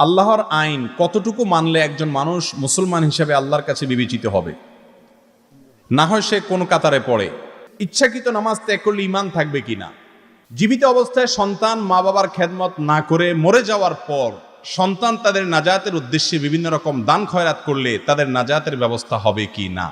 আল্লাহর আইন কতটুকু মানলে একজন মানুষ মুসলমান হিসেবে আল্লাহর কাছে বিবেচিত হবে? না হয় সে কোন কাতারে পড়ে, ইচ্ছাকৃত নামাজ ত্যাগ করলে ঈমান থাকবে কিনা, জীবিত অবস্থায় সন্তান মা বাবার খেদমত না করে মরে যাওয়ার পর সন্তান তাদের নাজাতের উদ্দেশ্যে বিভিন্ন রকম দান খয়রাত করলে তাদের নাজাতের ব্যবস্থা হবে কি না,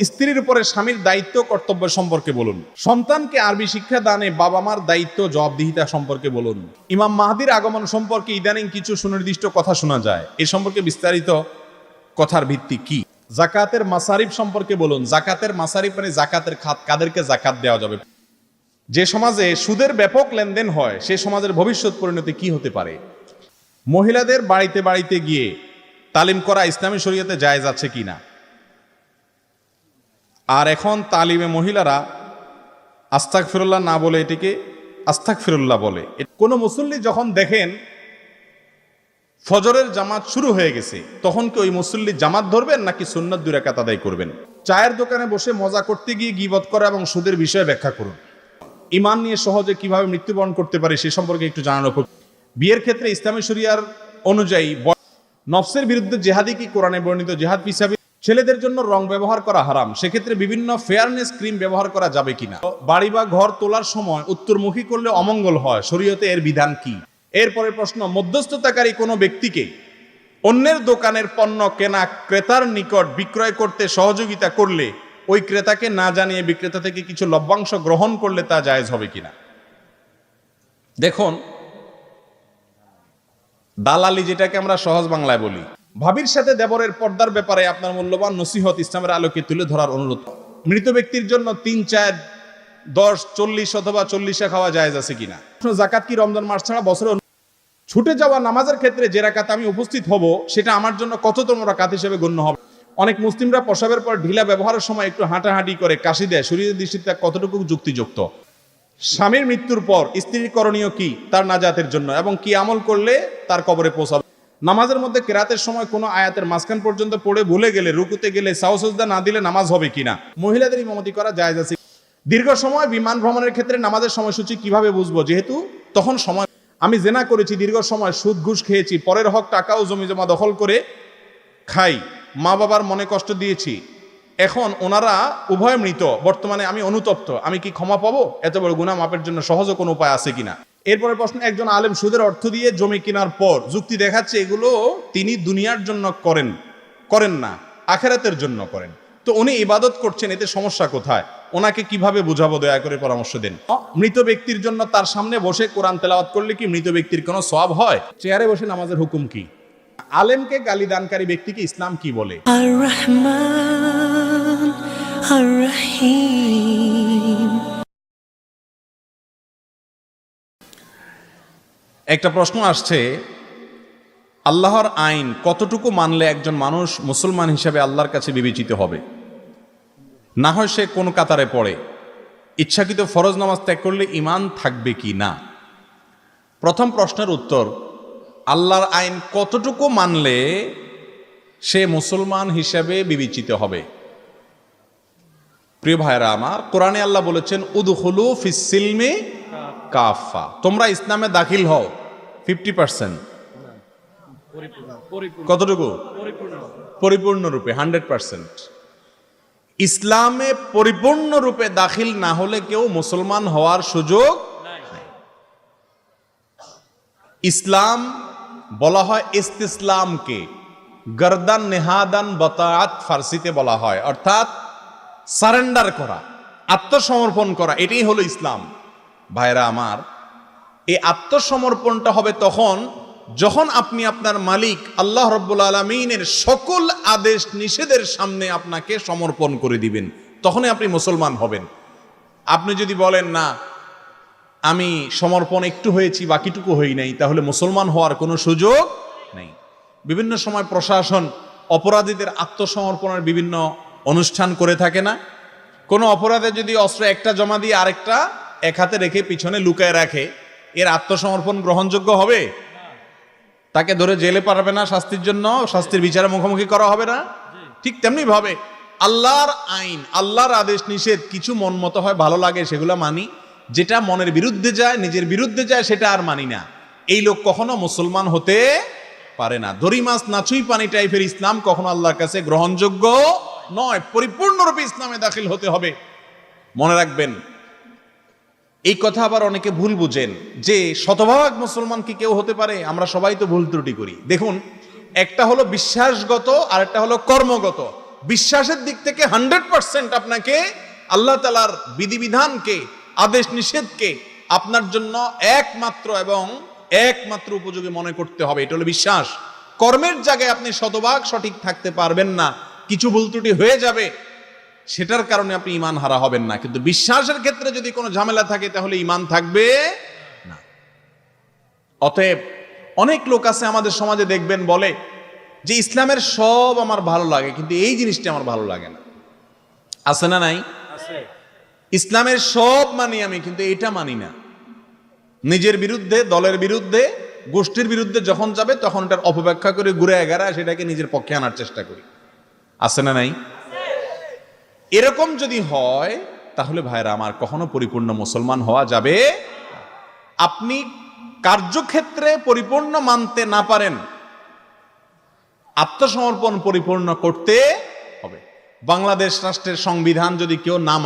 স্ত্রীর উপরে স্বামীর দায়িত্ব কর্তব্য সম্পর্কে বলুন, সন্তানকে আরবি শিক্ষা দানে বাবা মার দায়িত্ব জবাবদিহিতা সম্পর্কে বলুন, ইমাম মাহদির আগমন সম্পর্কে ইদানিং কিছু সুনির্দিষ্ট কথা শোনা যায়, এ সম্পর্কে বিস্তারিত কথার ভিত্তি কি, জাকাতের মাসারিফ সম্পর্কে বলুন, জাকাতের মাসারিফ মানে জাকাতের খাত, কাদেরকে জাকাত দেওয়া যাবে, যে সমাজে সুদের ব্যাপক লেনদেন হয় সে সমাজের ভবিষ্যৎ পরিণতি কি হতে পারে, মহিলাদের বাড়িতে বাড়িতে গিয়ে তালিম করা ইসলামী শরীয়তে জায়েজ আছে কিনা, আর এখন তালিমে মহিলারা আস্তাগফিরুল্লাহ না বলে এটিকে আস্তাগফিরুল্লাহ বলে। কোনো মুসল্লি যখন দেখেন ফজরের জামাত শুরু হয়ে গেছে তখন কি ওই মুসল্লি জামাত ধরবেন নাকি সুন্নাত 2 রাকাত আদায় করবেন? চায়ের দোকানে বসে মজা করতে গিয়ে গীবত করা এবং সুদের বিষয়ে ব্যাখ্যা করুন। ঈমান নিয়ে সহজে কিভাবে মৃত্যুবরণ করতে পারে সে সম্পর্কে একটু জানানো। বিয়ের ক্ষেত্রে ইসলামী শরিয়ার অনুযায়ী নফসের বিরুদ্ধে জেহাদি কি কোরআনে বর্ণিত জেহাদ ফিসাবিল? ছেলেদের জন্য রং ব্যবহার করা হারাম, সেক্ষেত্রে বিভিন্ন ফেয়ারনেস ক্রিম ব্যবহার করা যাবে কিনা? বাড়ি বা ঘর তোলার সময় উত্তরমুখী করলে অমঙ্গল হয়, শরীয়তে এর বিধান কি? এরপরে প্রশ্ন, মধ্যস্থতাকারী কোনো ব্যক্তিকে অন্যের দোকানের পণ্য কেনা ক্রেতার নিকট বিক্রয় করতে সহযোগিতা করলে ওই ক্রেতাকে না জানিয়ে বিক্রেতা থেকে কিছু লভ্যাংশ গ্রহণ করলে তা জায়েজ হবে কিনা? দেখুন, দালালি যেটাকে আমরা সহজ বাংলায় বলি, ভাবির সাথে দেবরের পর্দার ব্যাপারে আপনার মূল্যবান নসিহত ইসলামের আলোকে তুলে ধরার অনুরোধ। মৃত ব্যক্তির জন্য 3, 4, 10, 40 অথবা 40 খাওয়া জায়েজ আছে কিনা? জাকাত কি রমজান মাস ছাড়া বছরে ছুটে যাওয়া নামাজের ক্ষেত্রে যে রাকাত আমি উপস্থিত হব সেটা আমার জন্য কততম রাকাত হিসেবে গণ্য হবে? অনেক মুসলিমরা প্রসাবের পর ঢিলা ব্যবহারের সময় একটু হাঁটাহাঁটি করে কাশি দেয়, শরীরের দৃষ্টিতে কতটুকু যুক্তিযুক্ত? স্বামীর মৃত্যুর পর স্ত্রীর করণীয় কি তার নাজাতের জন্য এবং কি আমল করলে তার কবরে পৌঁছাবে? নামাজের মধ্যে কেরাতের সময় কোনো আয়াতের মাঝখান পর্যন্ত পড়ে ভুলে গেলে রুকুতে গেলে সাউসজদা না দিলে নামাজ হবে কিনা? মহিলাদের ইমামতি করা জায়েজ আছে? দীর্ঘ সময় বিমান ভ্রমণের ক্ষেত্রে নামাজের সময়সূচি কিভাবে বুঝবো, যেহেতু তখন সময় আমি জেনা করেছি, দীর্ঘ সময় সুদ ঘুষ খেয়েছি, পরের হক টাকা ও জমি জমা দখল করে খাই, মা বাবার মনে কষ্ট দিয়েছি, এখন ওনারা উভয় মৃত, বর্তমানে আমি অনুতপ্ত, আমি কি ক্ষমা পাবো? এত বড় গুনাহ মাপের জন্য সহজ কোনো উপায় আছে কিনা? এরপরে প্রশ্ন, একজন আলেম সুদের অর্থ দিয়ে জমি কেনার পর যুক্তি দেখাচ্ছে এগুলো তিনি দুনিয়ার জন্য করেন না, আখিরাতের জন্য করেন, তো উনি ইবাদত করছেন, এতে সমস্যা কোথায়? ওনাকে কিভাবে বুঝাবো, দয়া করে পরামর্শ দেন। মৃত ব্যক্তির জন্য তার সামনে বসে কোরআন তেলাওয়াত করলে কি মৃত ব্যক্তির কোনো সওয়াব হয়? চেয়ারে বসে নামাজের হুকুম কি? আলেমকে গালি দানকারী ব্যক্তিকে ইসলাম কি বলে? আর রহমান আর রহিম। একটা প্রশ্ন আসছে, আল্লাহর আইন কতটুকু মানলে একজন মানুষ মুসলমান হিসেবে আল্লাহর কাছে বিবেচিত হবে? না হয় সে কোন কাতারে পড়ে, ইচ্ছাকৃত ফরজ নামাজ ত্যাগ করলে ঈমান থাকবে কি না? প্রথম প্রশ্নের উত্তর, আল্লাহর আইন কতটুকু মানলে সে মুসলমান হিসেবে বিবেচিত হবে? প্রিয় ভাইরা আমার, কোরআনে আল্লাহ বলেছেন উদখুলু ফিস সিলমি কাফা, তোমরা ইসলামে দাখিল হও 50%, কতটুকু? পরিপূর্ণরূপে 100%। ইসলামে পরিপূর্ণরূপে দাখিল না হলে কেউ মুসলমান হওয়ার সুযোগ নাই। ইসলাম বলা হয় ইস্তিসলামকে, গর্দান নেহাদান বতাআত ফার্সিতে বলা হয়, অর্থাৎ সারেন্ডার করা, আত্মসমর্পণ করা, এটাই হলো ইসলাম। ভাইরা আমার, এই আত্মসমর্পণটা হবে তখন যখন আপনি আপনার মালিক আল্লাহ রাব্বুল আলামিনের সকল আদেশ নিষেধের সামনে আপনাকে সমর্পণ করে দিবেন, তখনই আপনি মুসলমান হবেন। আপনি যদি বলেন না আমি সমর্পণ একটু হয়েছি বাকিটুকু হই নাই, তাহলে মুসলমান হওয়ার কোনো সুযোগ নেই। বিভিন্ন সময় প্রশাসন অপরাধীদের আত্মসমর্পণের বিভিন্ন অনুষ্ঠান করে থাকে না? কোনো অপরাধে যদি অস্ত্র একটা জমা দিয়ে আরেকটা এক হাতে রেখে পিছনে লুকায় রাখে, এর আত্মসমর্পণ গ্রহণযোগ্য হবে? তাকে ধরে জেলে পাঠাবে না, শাস্তির জন্য শাস্তির বিচারে মুখোমুখি করা হবে না? ঠিক তেমনি ভাবে আল্লাহর আইন, আল্লাহর আদেশ নিষেধ কিছু মন মতো হয়, ভালো লাগে সেগুলো মানি, যেটা মনের বিরুদ্ধে যায়, নিজের বিরুদ্ধে যায়, সেটা আর মানি না। এই লোক কখনো মুসলমান হতে পারে না। দড়ি মাছ নাচুই পানি টাইপের ইসলাম কখনো আল্লাহর কাছে গ্রহণযোগ্য নয়। পরিপূর্ণরূপে ইসলামে দাখিল হতে হবে। মনে রাখবেন, এই কথা আবার অনেকে ভুল বুঝেন যে শতভাগ মুসলমান কি কেউ হতে পারে? আমরা সবাই তো ভুল ত্রুটি করি। দেখুন, একটা হলো বিশ্বাসগত আর একটা হলো কর্মগত। বিশ্বাসের দিক থেকে 100% আপনাকে আল্লাহ তাআলার বিধিবিধানকে, আদেশ নিষেধকে আপনার জন্য একমাত্র এবং একমাত্র উপযোগী মনে করতে হবে। এটা হলো বিশ্বাস। কর্মের জায়গায় আপনি শতভাগ সঠিক থাকতে পারবেন না, কিছু ভুল ত্রুটি হয়ে যাবে, সেটার কারণে আপনি ঈমান হারা হবেন না। কিন্তু বিশ্বাসের ক্ষেত্রে যদি কোনো ঝামেলা থাকে তাহলে ঈমান থাকবে না। অতএব অনেক লোক আছে আমাদের সমাজে, দেখবেন বলে যে ইসলামের সব আমার ভালো লাগে কিন্তু এই জিনিসটা আমার ভালো লাগে না। আছে না নাই? ইসলামের সব মানি আমি কিন্তু এটা মানি না। নিজের বিরুদ্ধে, দলের বিরুদ্ধে, গোষ্ঠীর বিরুদ্ধে যখন যাবে তখন এটার অপব্যাখ্যা করে ঘুরে এগারা সেটাকে নিজের পক্ষে আনার চেষ্টা করি। আছে না নাই? এরকম যদি হয় তাহলে ভাইরা আমার, কখনো পরিপূর্ণ মুসলমান হওয়া যাবে। আপনি কার্যক্ষেত্রে পরিপূর্ণ মানতে না পারেন, আত্মসমর্পণ পরিপূর্ণ করতে হবে। বাংলাদেশ রাষ্ট্রের সংবিধান যদি কেউ না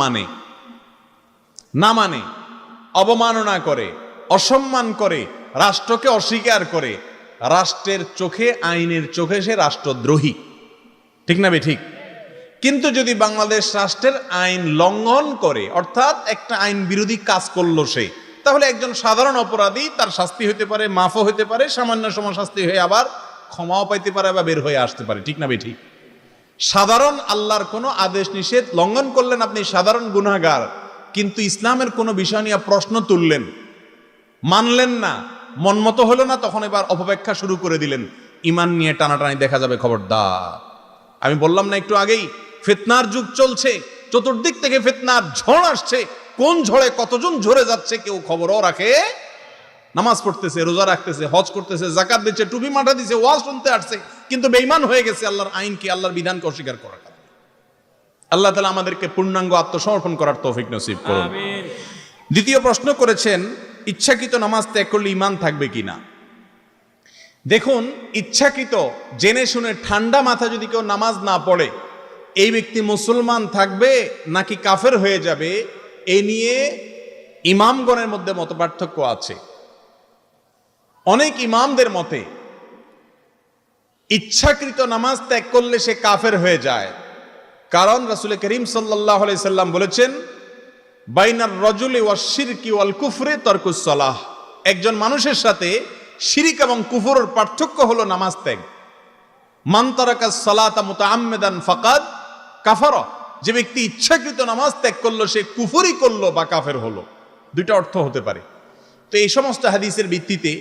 মানে, অবমাননা করে, অসম্মান করে, রাষ্ট্রকে অস্বীকার করে, রাষ্ট্রের চোখে, আইনের চোখে সে রাষ্ট্রদ্রোহী। ঠিক না ঠিক? কিন্তু যদি বাংলাদেশ রাষ্ট্রের আইন লঙ্ঘন করে, অর্থাৎ একটা আইন বিরোধী কাজ করলো সে, তাহলে একজন সাধারণ অপরাধী, তার শাস্তি হতে পারে, মাফও হতে পারে, সামান্য সময় শাস্তি হয়ে আবার ক্ষমাও পাইতে পারে বা বের হয়ে আসতে পারে। ঠিক না ঠিক? সাধারণ আল্লাহর কোনো আদেশ নিষেধ লঙ্ঘন করলেন, আপনি সাধারণ গুনাহগার, কিন্তু ইসলামের কোনো বিষয় নিয়ে প্রশ্ন তুললেন, মানলেন না, মন মতো হলো না, তখন এবার অপব্যাখ্যা শুরু করে দিলেন, ঈমান নিয়ে টানাটানি দেখা যাবে। খবরদার। আমি বললাম না একটু আগেই, ফিতনার যুগ চলছে, চতুর্দিক থেকে ফিতনার ঝড় আসছে। কোন ঝড়ে কতজন ঝরে যাচ্ছে কেউ খবরও রাখে। নামাজ পড়তেছে, রোজা রাখতেছে, হজ করতেছে, যাকাত দিচ্ছে, টুপি মাথা দিচ্ছে, ওয়াজ শুনতে আসছে, কিন্তু বেঈমান হয়ে গেছে আল্লাহর আইনকে, আল্লাহর বিধানকে অস্বীকার করার কারণে। আল্লাহ তাআলা আমাদেরকে পূর্ণাঙ্গ আত্মসমর্পণ করার তৌফিক নসিব করুন। দ্বিতীয় প্রশ্ন করেছেন, ইচ্ছাকৃত নামাজ ত্যাগ করলে ঈমান থাকবে কিনা? দেখুন, ইচ্ছাকৃত জেনে শুনে ঠান্ডা মাথা যদি কেউ নামাজ না পড়ে, এই ব্যক্তি মুসলমান থাকবে নাকি কাফের হয়ে যাবে, এ নিয়ে ইমামগণের মধ্যে মতপার্থক্য আছে। অনেক ইমামদের মতে ইচ্ছাকৃত নামাজ ত্যাগ করলে সে কাফের হয়ে যায়। কারণ রাসূল করিম সাল্লাল্লাহু আলাইহি সাল্লাম বলেছেন, বাইনার রাজুলি ওয়াশ শিরকি ওয়াল কুফরি তারকুস সালাহ। একজন মানুষের সাথে শিরিক এবং কুফরের পার্থক্য হলো নামাজ ত্যাগ। মান তারাকাস সালাতা মুতাআম্মিদান ফাকাদ কাফারা। যে ব্যক্তি ইচ্ছাকৃত নামাজ ত্যাগ করলো সে কুফরি করলো বা কাফের হলো। দুইটা অর্থ হতে পারে। তো এই সমস্ত হাদিসের ভিত্তিতে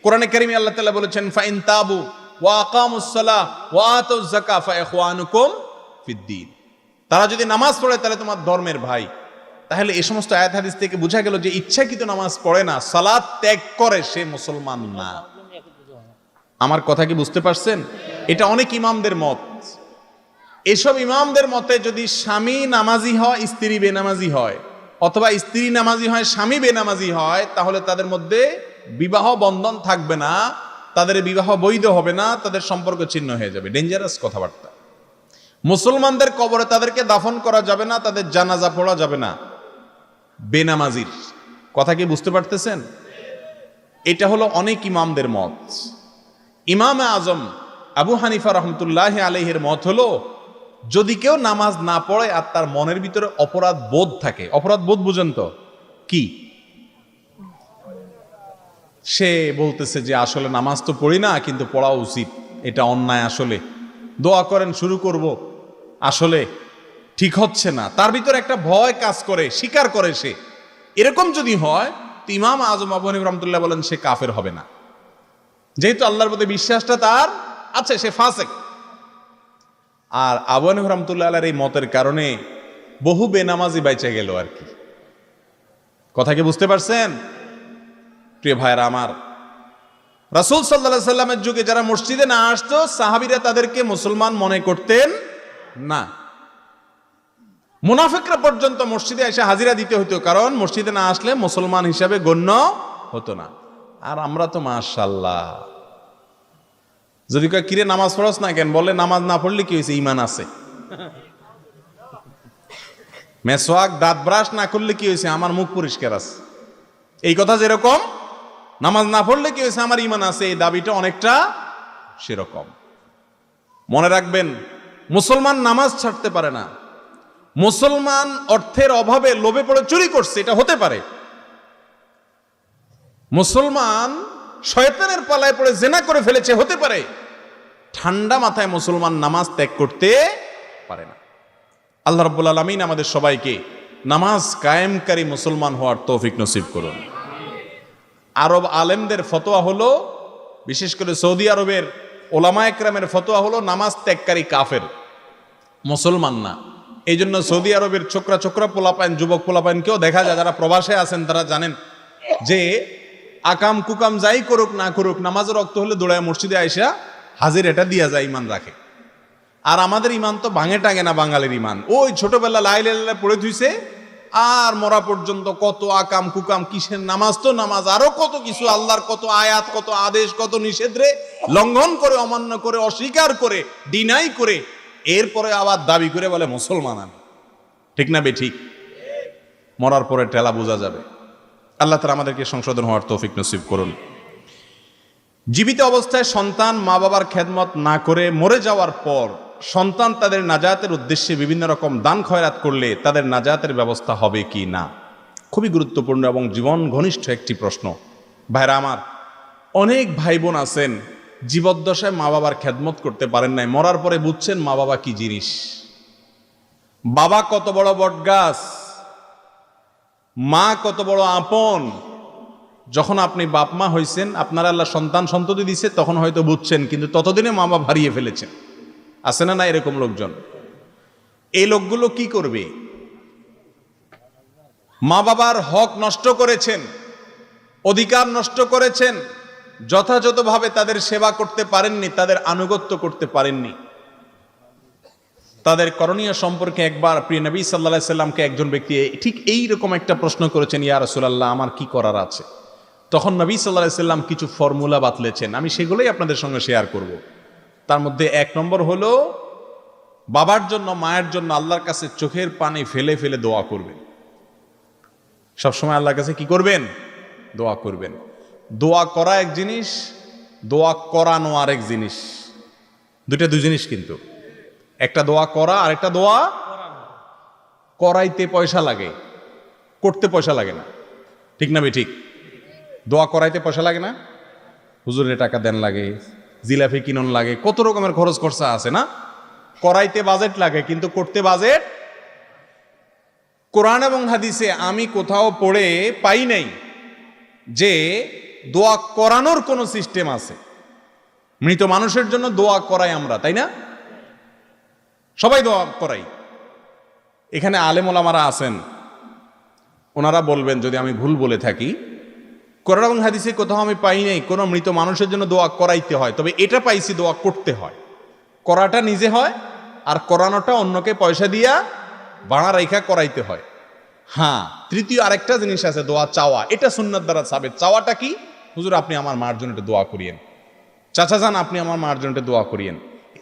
কোরআনে কারিমে আল্লাহ তাআলা বলেছেন, ফাইন তাবু ওয়া আকামুস সালাহ ওয়া আতুজ যাকাত ফাইখওয়ানুকুম ফিদ্দীন। তারা যদি নামাজ পড়ে তাহলে তোমার ধর্মের ভাই। তাহলে এই সমস্ত আয়াত হাদিস থেকে বোঝা গেল যে ইচ্ছাকৃত নামাজ পড়ে না, সালাত ত্যাগ করে, সে মুসলমান না। আমার কথা কি বুঝতে পারছেন? এটা অনেক ইমামদের মত। এসব ইমামদের মতে যদি স্বামী নামাজি হয়, স্ত্রী বেনামাজি হয়, অথবা স্ত্রী নামাজি হয়, স্বামী বেনামাজি হয়, তাহলে তাদের মধ্যে বিবাহ বন্ধন থাকবে না, তাদের বিবাহ বৈধ হবে না, তাদের সম্পর্ক ছিন্ন হয়ে যাবে। ডেঞ্জারাস কথাবার্তা। মুসলমানদের কবরে তাদেরকে দাফন করা যাবে না, তাদের জানাজা পড়া যাবে না বেনামাজির। কথা কি বুঝতে পারতেছেন? এটা হলো অনেক ইমামদের মত। ইমাম আজম আবু হানিফা রহমতুল্লাহ আলাইহির মত হলো, যদি কেউ নামাজ না পড়ে আর তার মনের ভিতরে অপরাধ বোধ থাকে, অপরাধ বোধ বুঝেন তো কি? সে বলতেছে যে আসলে নামাজ তো পড়ি না কিন্তু পড়া উচিত, এটা অন্যায়, আসলে দোয়া করেন শুরু করব, আসলে ঠিক হচ্ছে না, তার ভিতরে একটা ভয় কাজ করে, স্বীকার করে সে। এরকম যদি হয় তো ইমাম আজম আবু হানিফা রহমতুল্লাহ বলেন সে কাফের হবে না, যেহেতু আল্লাহর প্রতি বিশ্বাসটা তার আছে, সে ফাসেক। আর আবু হানিফা রহমতুল্লাহ আলাইহির এই মতের কারণে বহু বেনামাজি বাইচে গেল আর কি। কথা কি বুঝতে পারছেন? প্রিয় ভাইরা আমার, রাসূল সাল্লাল্লাহু আলাইহি সাল্লামের যুগে যারা মসজিদে না আসতো, সাহাবীরা তাদেরকে মুসলমান মনে করতেন না। মুনাফিকরা পর্যন্ত মসজিদে এসে হাজিরা দিতে হতো, কারণ মসজিদে না আসলে মুসলমান হিসাবে গণ্য হতো না। আর আমরা তো মাশাআল্লাহ যদি কয় কিরে নামাজ পড়স না কেন, বলে নামাজ না পড়লে কি হয়েছে, ইমান আছে। মেসওয়াক দাঁত ব্রাশ না করলে কি হয়েছে, আমার মুখ পরিষ্কার আছে। এই কথা যেরকম নামাজ না পড়লে কি হয়েছে, আমার ইমান আছে, এই দাবিটা অনেকটা সেরকম। মনে রাখবেন, মুসলমান নামাজ ছাড়তে পারে না। মুসলমান অর্থের অভাবে লোভে পড়ে চুরি করছে, এটা হতে পারে। মুসলমান শয়তানের পালায় পড়ে জেনা করে ফেলেছে, হতে পারে। ঠান্ডা মাথায় মুসলমান নামাজ ত্যাগ করতে পারে না। আল্লাহ রাব্বুল আলামিন আমাদের সবাইকে নামাজ কায়েমকারী মুসলমান হওয়ার তৌফিক নসিব করুন। আরব আলেমদের ফতোয়া হলো, বিশেষ করে সৌদি আরবের ওলামা একরামের ফতোয়া হলো, নামাজ ত্যাগকারী কাফের, মুসলমান না। এই জন্য সৌদি আরবের ছোকরা ছোকরা পোলাপাইন, যুবক পোলাপাইনকেও দেখা যায়, যারা প্রবাসে আছেন তারা জানেন যে আকাম কুকাম যাই করুক না করুক, নামাজের রক্ত হলে দৌড়ায় মসজিদে আইসা হাজির এটা দিয়া যায়, ইমান রাখে। আর আমাদের ইমান তো ভাঙে টাঙে না, বাঙালির ইমান ওই ছোটবেলা লাইলা পড়ে ধুইছে, আর মরা পর্যন্ত কত আকাম কুকাম, কিসের নামাজ তো নামাজ, আরো কত কিছু, আল্লাহর কত আয়াত, কত আদেশ, কত নিষেধরে লঙ্ঘন করে, অমান্য করে, অস্বীকার করে, ডিনাই করে, এরপরে আবার দাবি করে বলে মুসলমান আমি। ঠিক না বে ঠিক? মরার পরে টেলা বোঝা যাবে। আল্লাহ তাআলা আমাদেরকে সংশোধন হওয়ার তৌফিক নসিব করুন। জীবিত অবস্থায় সন্তান মা বাবার খেদমত না করে মরে যাওয়ার পর সন্তান তাদের নাজাতের উদ্দেশ্যে বিভিন্ন রকম দান খয়রাত করলে তাদের নাজাতের ব্যবস্থা হবে কি না, খুবই গুরুত্বপূর্ণ এবং জীবন ঘনিষ্ঠ একটি প্রশ্ন। ভাইরা আমার, অনেক ভাই বোন আছেন জীবদ্দশায় মা বাবার খেদমত করতে পারেন নাই, মরার পরে বুঝছেন মা বাবা কি জিনিস। বাবা কত বড় বটগাছ, মা কত বড় আপন। যখন আপনি বাপ মা হয়েছেন, আপনারা আল্লাহ সন্তান সন্ততি দিছে, তখন হয়তো বুঝছেন, কিন্তু ততদিনে মা বাপ হারিয়ে ফেলেছেন। আছে না না এরকম লোকজন? এই লোকগুলো কি করবে? মা বাবার হক নষ্ট করেছেন, অধিকার নষ্ট করেছেন, যথাযথভাবে তাদের সেবা করতে পারেননি, তাদের আনুগত্য করতে পারেননি। তাদের করণীয় সম্পর্কে একবার প্রিয় নবী সাল্লাল্লাহু আলাইহি সাল্লামকে একজন ব্যক্তি ঠিক এই রকম একটা প্রশ্ন করেছেন, ইয়া রাসূলুল্লাহ, আমার কি করার আছে? তখন নবী সাল্লাল্লাহু আলাইহি সাল্লাম কিছু ফর্মুলা বাতলেছেন, আমি সেগুলোই আপনাদের সঙ্গে শেয়ার করব। তার মধ্যে এক নম্বর হলো, বাবার জন্য মায়ের জন্য আল্লাহর কাছে চোখের পানি ফেলে ফেলে দোয়া করবেন। সবসময় আল্লাহর কাছে কি করবেন? দোয়া করবেন। দোয়া করা এক জিনিস, দোয়া করানো আরেক জিনিস, দুই জিনিস কিন্তু। একটা দোয়া করা আর একটা দোয়া করাইতে পয়সা লাগে, করতে পয়সা লাগে না। ঠিক না বে ঠিক? দোয়া করাইতে পয়সা লাগে না, হুজুরের টাকা দেন লাগে, জিলাপি কিনন লাগে, কত রকমের খরচ খরচা আছে না? করাইতে বাজেট লাগে, কিন্তু করতে বাজেট। কোরআন এবং হাদিসে আমি কোথাও পড়ে পাই নাই যে দোয়া করানোর কোনো সিস্টেম আছে। মৃত মানুষের জন্য দোয়া করাই আমরা, তাই না? সবাই দোয়া করাই। এখানে আলেম ওলামারা আছেন, ওনারা বলবেন যদি আমি ভুল বলে থাকি। কোরআন এবং হাদিসে কোথাও আমি পাই নাই কোনো মৃত মানুষের জন্য দোয়া করাইতে হয়, তবে এটা পাইছি দোয়া করতে হয়। করাটা নিজে হয়, আর করানোটা অন্যকে পয়সা দিয়া ভাড়া রেখা করাইতে হয়। হ্যাঁ, তৃতীয় আরেকটা জিনিস আছে, দোয়া চাওয়া। এটা সুন্নাত দ্বারা সাবেত। চাওয়াটা কি? হুজুর আপনি আমার মার জন্য একটু দোয়া করিয়েন, চাচা যান আপনি আমার মার জন্য একটু দোয়া করিয়েন।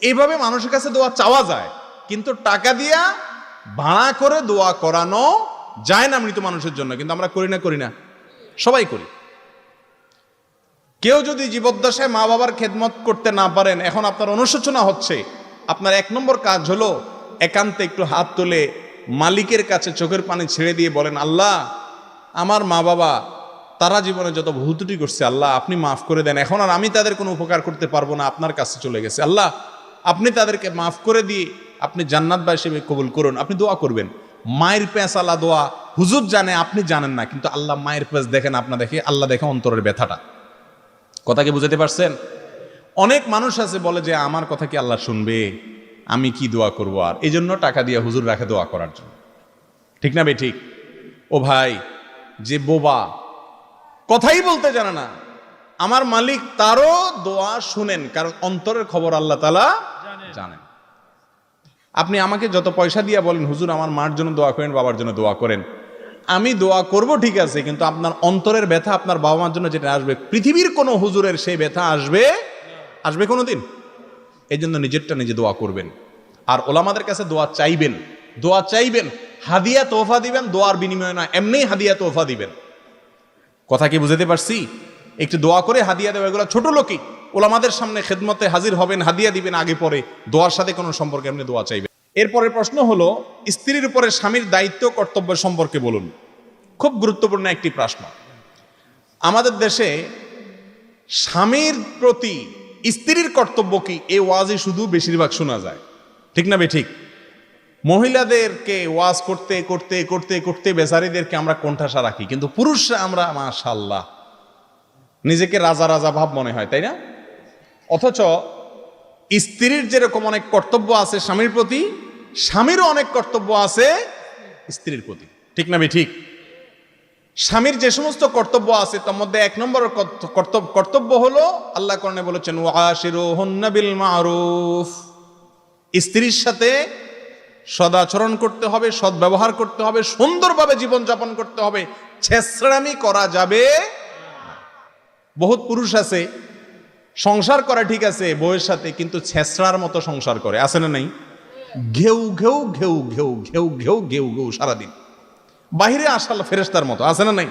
এইভাবে মানুষের কাছে দোয়া চাওয়া যায়, কিন্তু টাকা দিয়া ভাড়া করে দোয়া করানো যায় না মৃত মানুষের জন্য। কিন্তু আমরা করি না? করি না? সবাই করি। কেউ যদি জীবদ্দশায় মা বাবার খেদমত করতে না পারেন, এখন আপনার অনুশোচনা হচ্ছে, আপনার এক নম্বর কাজ হলো একান্তে একটু হাত তুলে মালিকের কাছে চোখের পানি ছেড়ে দিয়ে বলেন, আল্লাহ আমার মা বাবা তারা জীবনে যত ভুল ত্রুটি করছে, আল্লাহ আপনি মাফ করে দেন। এখন আর আমি তাদের কোনো উপকার করতে পারবো না, আপনার কাছে চলে গেছে। আল্লাহ আপনি তাদেরকে মাফ করে দিয়ে আপনি জান্নাতবাসী হিসেবে কবুল করুন। আপনি দোয়া করবেন। মায়ের পেঁচ আল্লাহ দোয়া হুজুর জানে, আপনি জানেন না, কিন্তু আল্লাহ মায়ের পেঁচ দেখেন, আপনা দেখে, আল্লাহ দেখে অন্তরের ব্যথাটা। কথা কি বুঝতে পারছেন? অনেক মানুষ আছে বলে যে আমার কথা কি আল্লাহ শুনবে, আমি কি দোয়া করবো, আর এই জন্য টাকা দিয়ে হুজুর রাখে দোয়া করার জন্য। ঠিক না বে ঠিক? ও ভাই, যে বোবা, কথাই বলতে জানে না, আমার মালিক তারও দোয়া শুনেন, কারণ অন্তরের খবর আল্লাহ তাআলা জানেন। আপনি আমাকে যত পয়সা দিয়া বলেন হুজুর আমার মার জন্য দোয়া করেন, বাবার জন্য দোয়া করেন, আমি দোয়া করব ঠিক আছে, কিন্তু আপনার অন্তরের ব্যথা আপনার বাবা মার জন্য যেটা আসবে, পৃথিবীর কোনো হুজুরের সেই ব্যথা আসবে আসবে কোনোদিন? এই জন্য নিজেরটা নিজে দোয়া করবেন, আর ওলামাদের কাছে দোয়া চাইবেন। দোয়া চাইবেন, হাদিয়া তোহফা দিবেন, দোয়ার বিনিময়ে না, এমনি হাদিয়া তোহফা দিবেন। কথা কি বুঝতে পারছি? একটু দোয়া করে হাদিয়া দেওয়া, এগুলো ছোট লোকই। ওলামাদের সামনে খেদমতে হাজির হবেন, হাদিয়া দিবেন আগে পরে, দোয়ার সাথে কোনো সম্পর্ক, এমনি দোয়া চাইবেন। এরপরের প্রশ্ন হলো, স্ত্রীর উপরে স্বামীর দায়িত্ব কর্তব্য সম্পর্কে বলুন। খুব গুরুত্বপূর্ণ একটি প্রশ্ন। আমাদের দেশে স্বামীর প্রতি স্ত্রীর কর্তব্য কি, এই ওয়াজই শুধু বেশিরভাগ শোনা যায়, ঠিক না ঠিক? মহিলাদেরকে ওয়াজ করতে করতে করতে করতে বেচারীদেরকে আমরা কোণঠাসা রাখি, কিন্তু পুরুষরা আমরা মাশাআল্লাহ নিজেকে রাজা রাজা ভাব মনে হয়, তাই না? অথচ স্ত্রীর যেরকম অনেক কর্তব্য আছে স্বামীর প্রতি, স্বামীরও অনেক কর্তব্য আছে স্ত্রীর প্রতি, ঠিক না ঠিক? স্বামীর যে সমস্ত কর্তব্য আছে তার মধ্যে 1 নম্বর কর্তব্য হলো, আল্লাহ কোরআনে বলেছেন ওয়াশিরুহুন্না বিল মারুফ, স্ত্রীর সাথে সদাচরণ করতে হবে, সদ্ব্যবহার করতে হবে, সুন্দরভাবে জীবনযাপন করতে হবে, ছেঁচড়ামি করা যাবে। বহুত পুরুষ আছে সংসার করে ঠিক আছে বউয়ের সাথে, কিন্তু ছেঁচড়ার মতো সংসার করে, আছে না নাই? ঘেউ ঘেউ ঘেউ ঘেউ ঘেউ ঘেউ ঘেউ ঘেউ সারাদিন, বাহিরে আসাল ফেরেশতার মতো, আছে না নাই?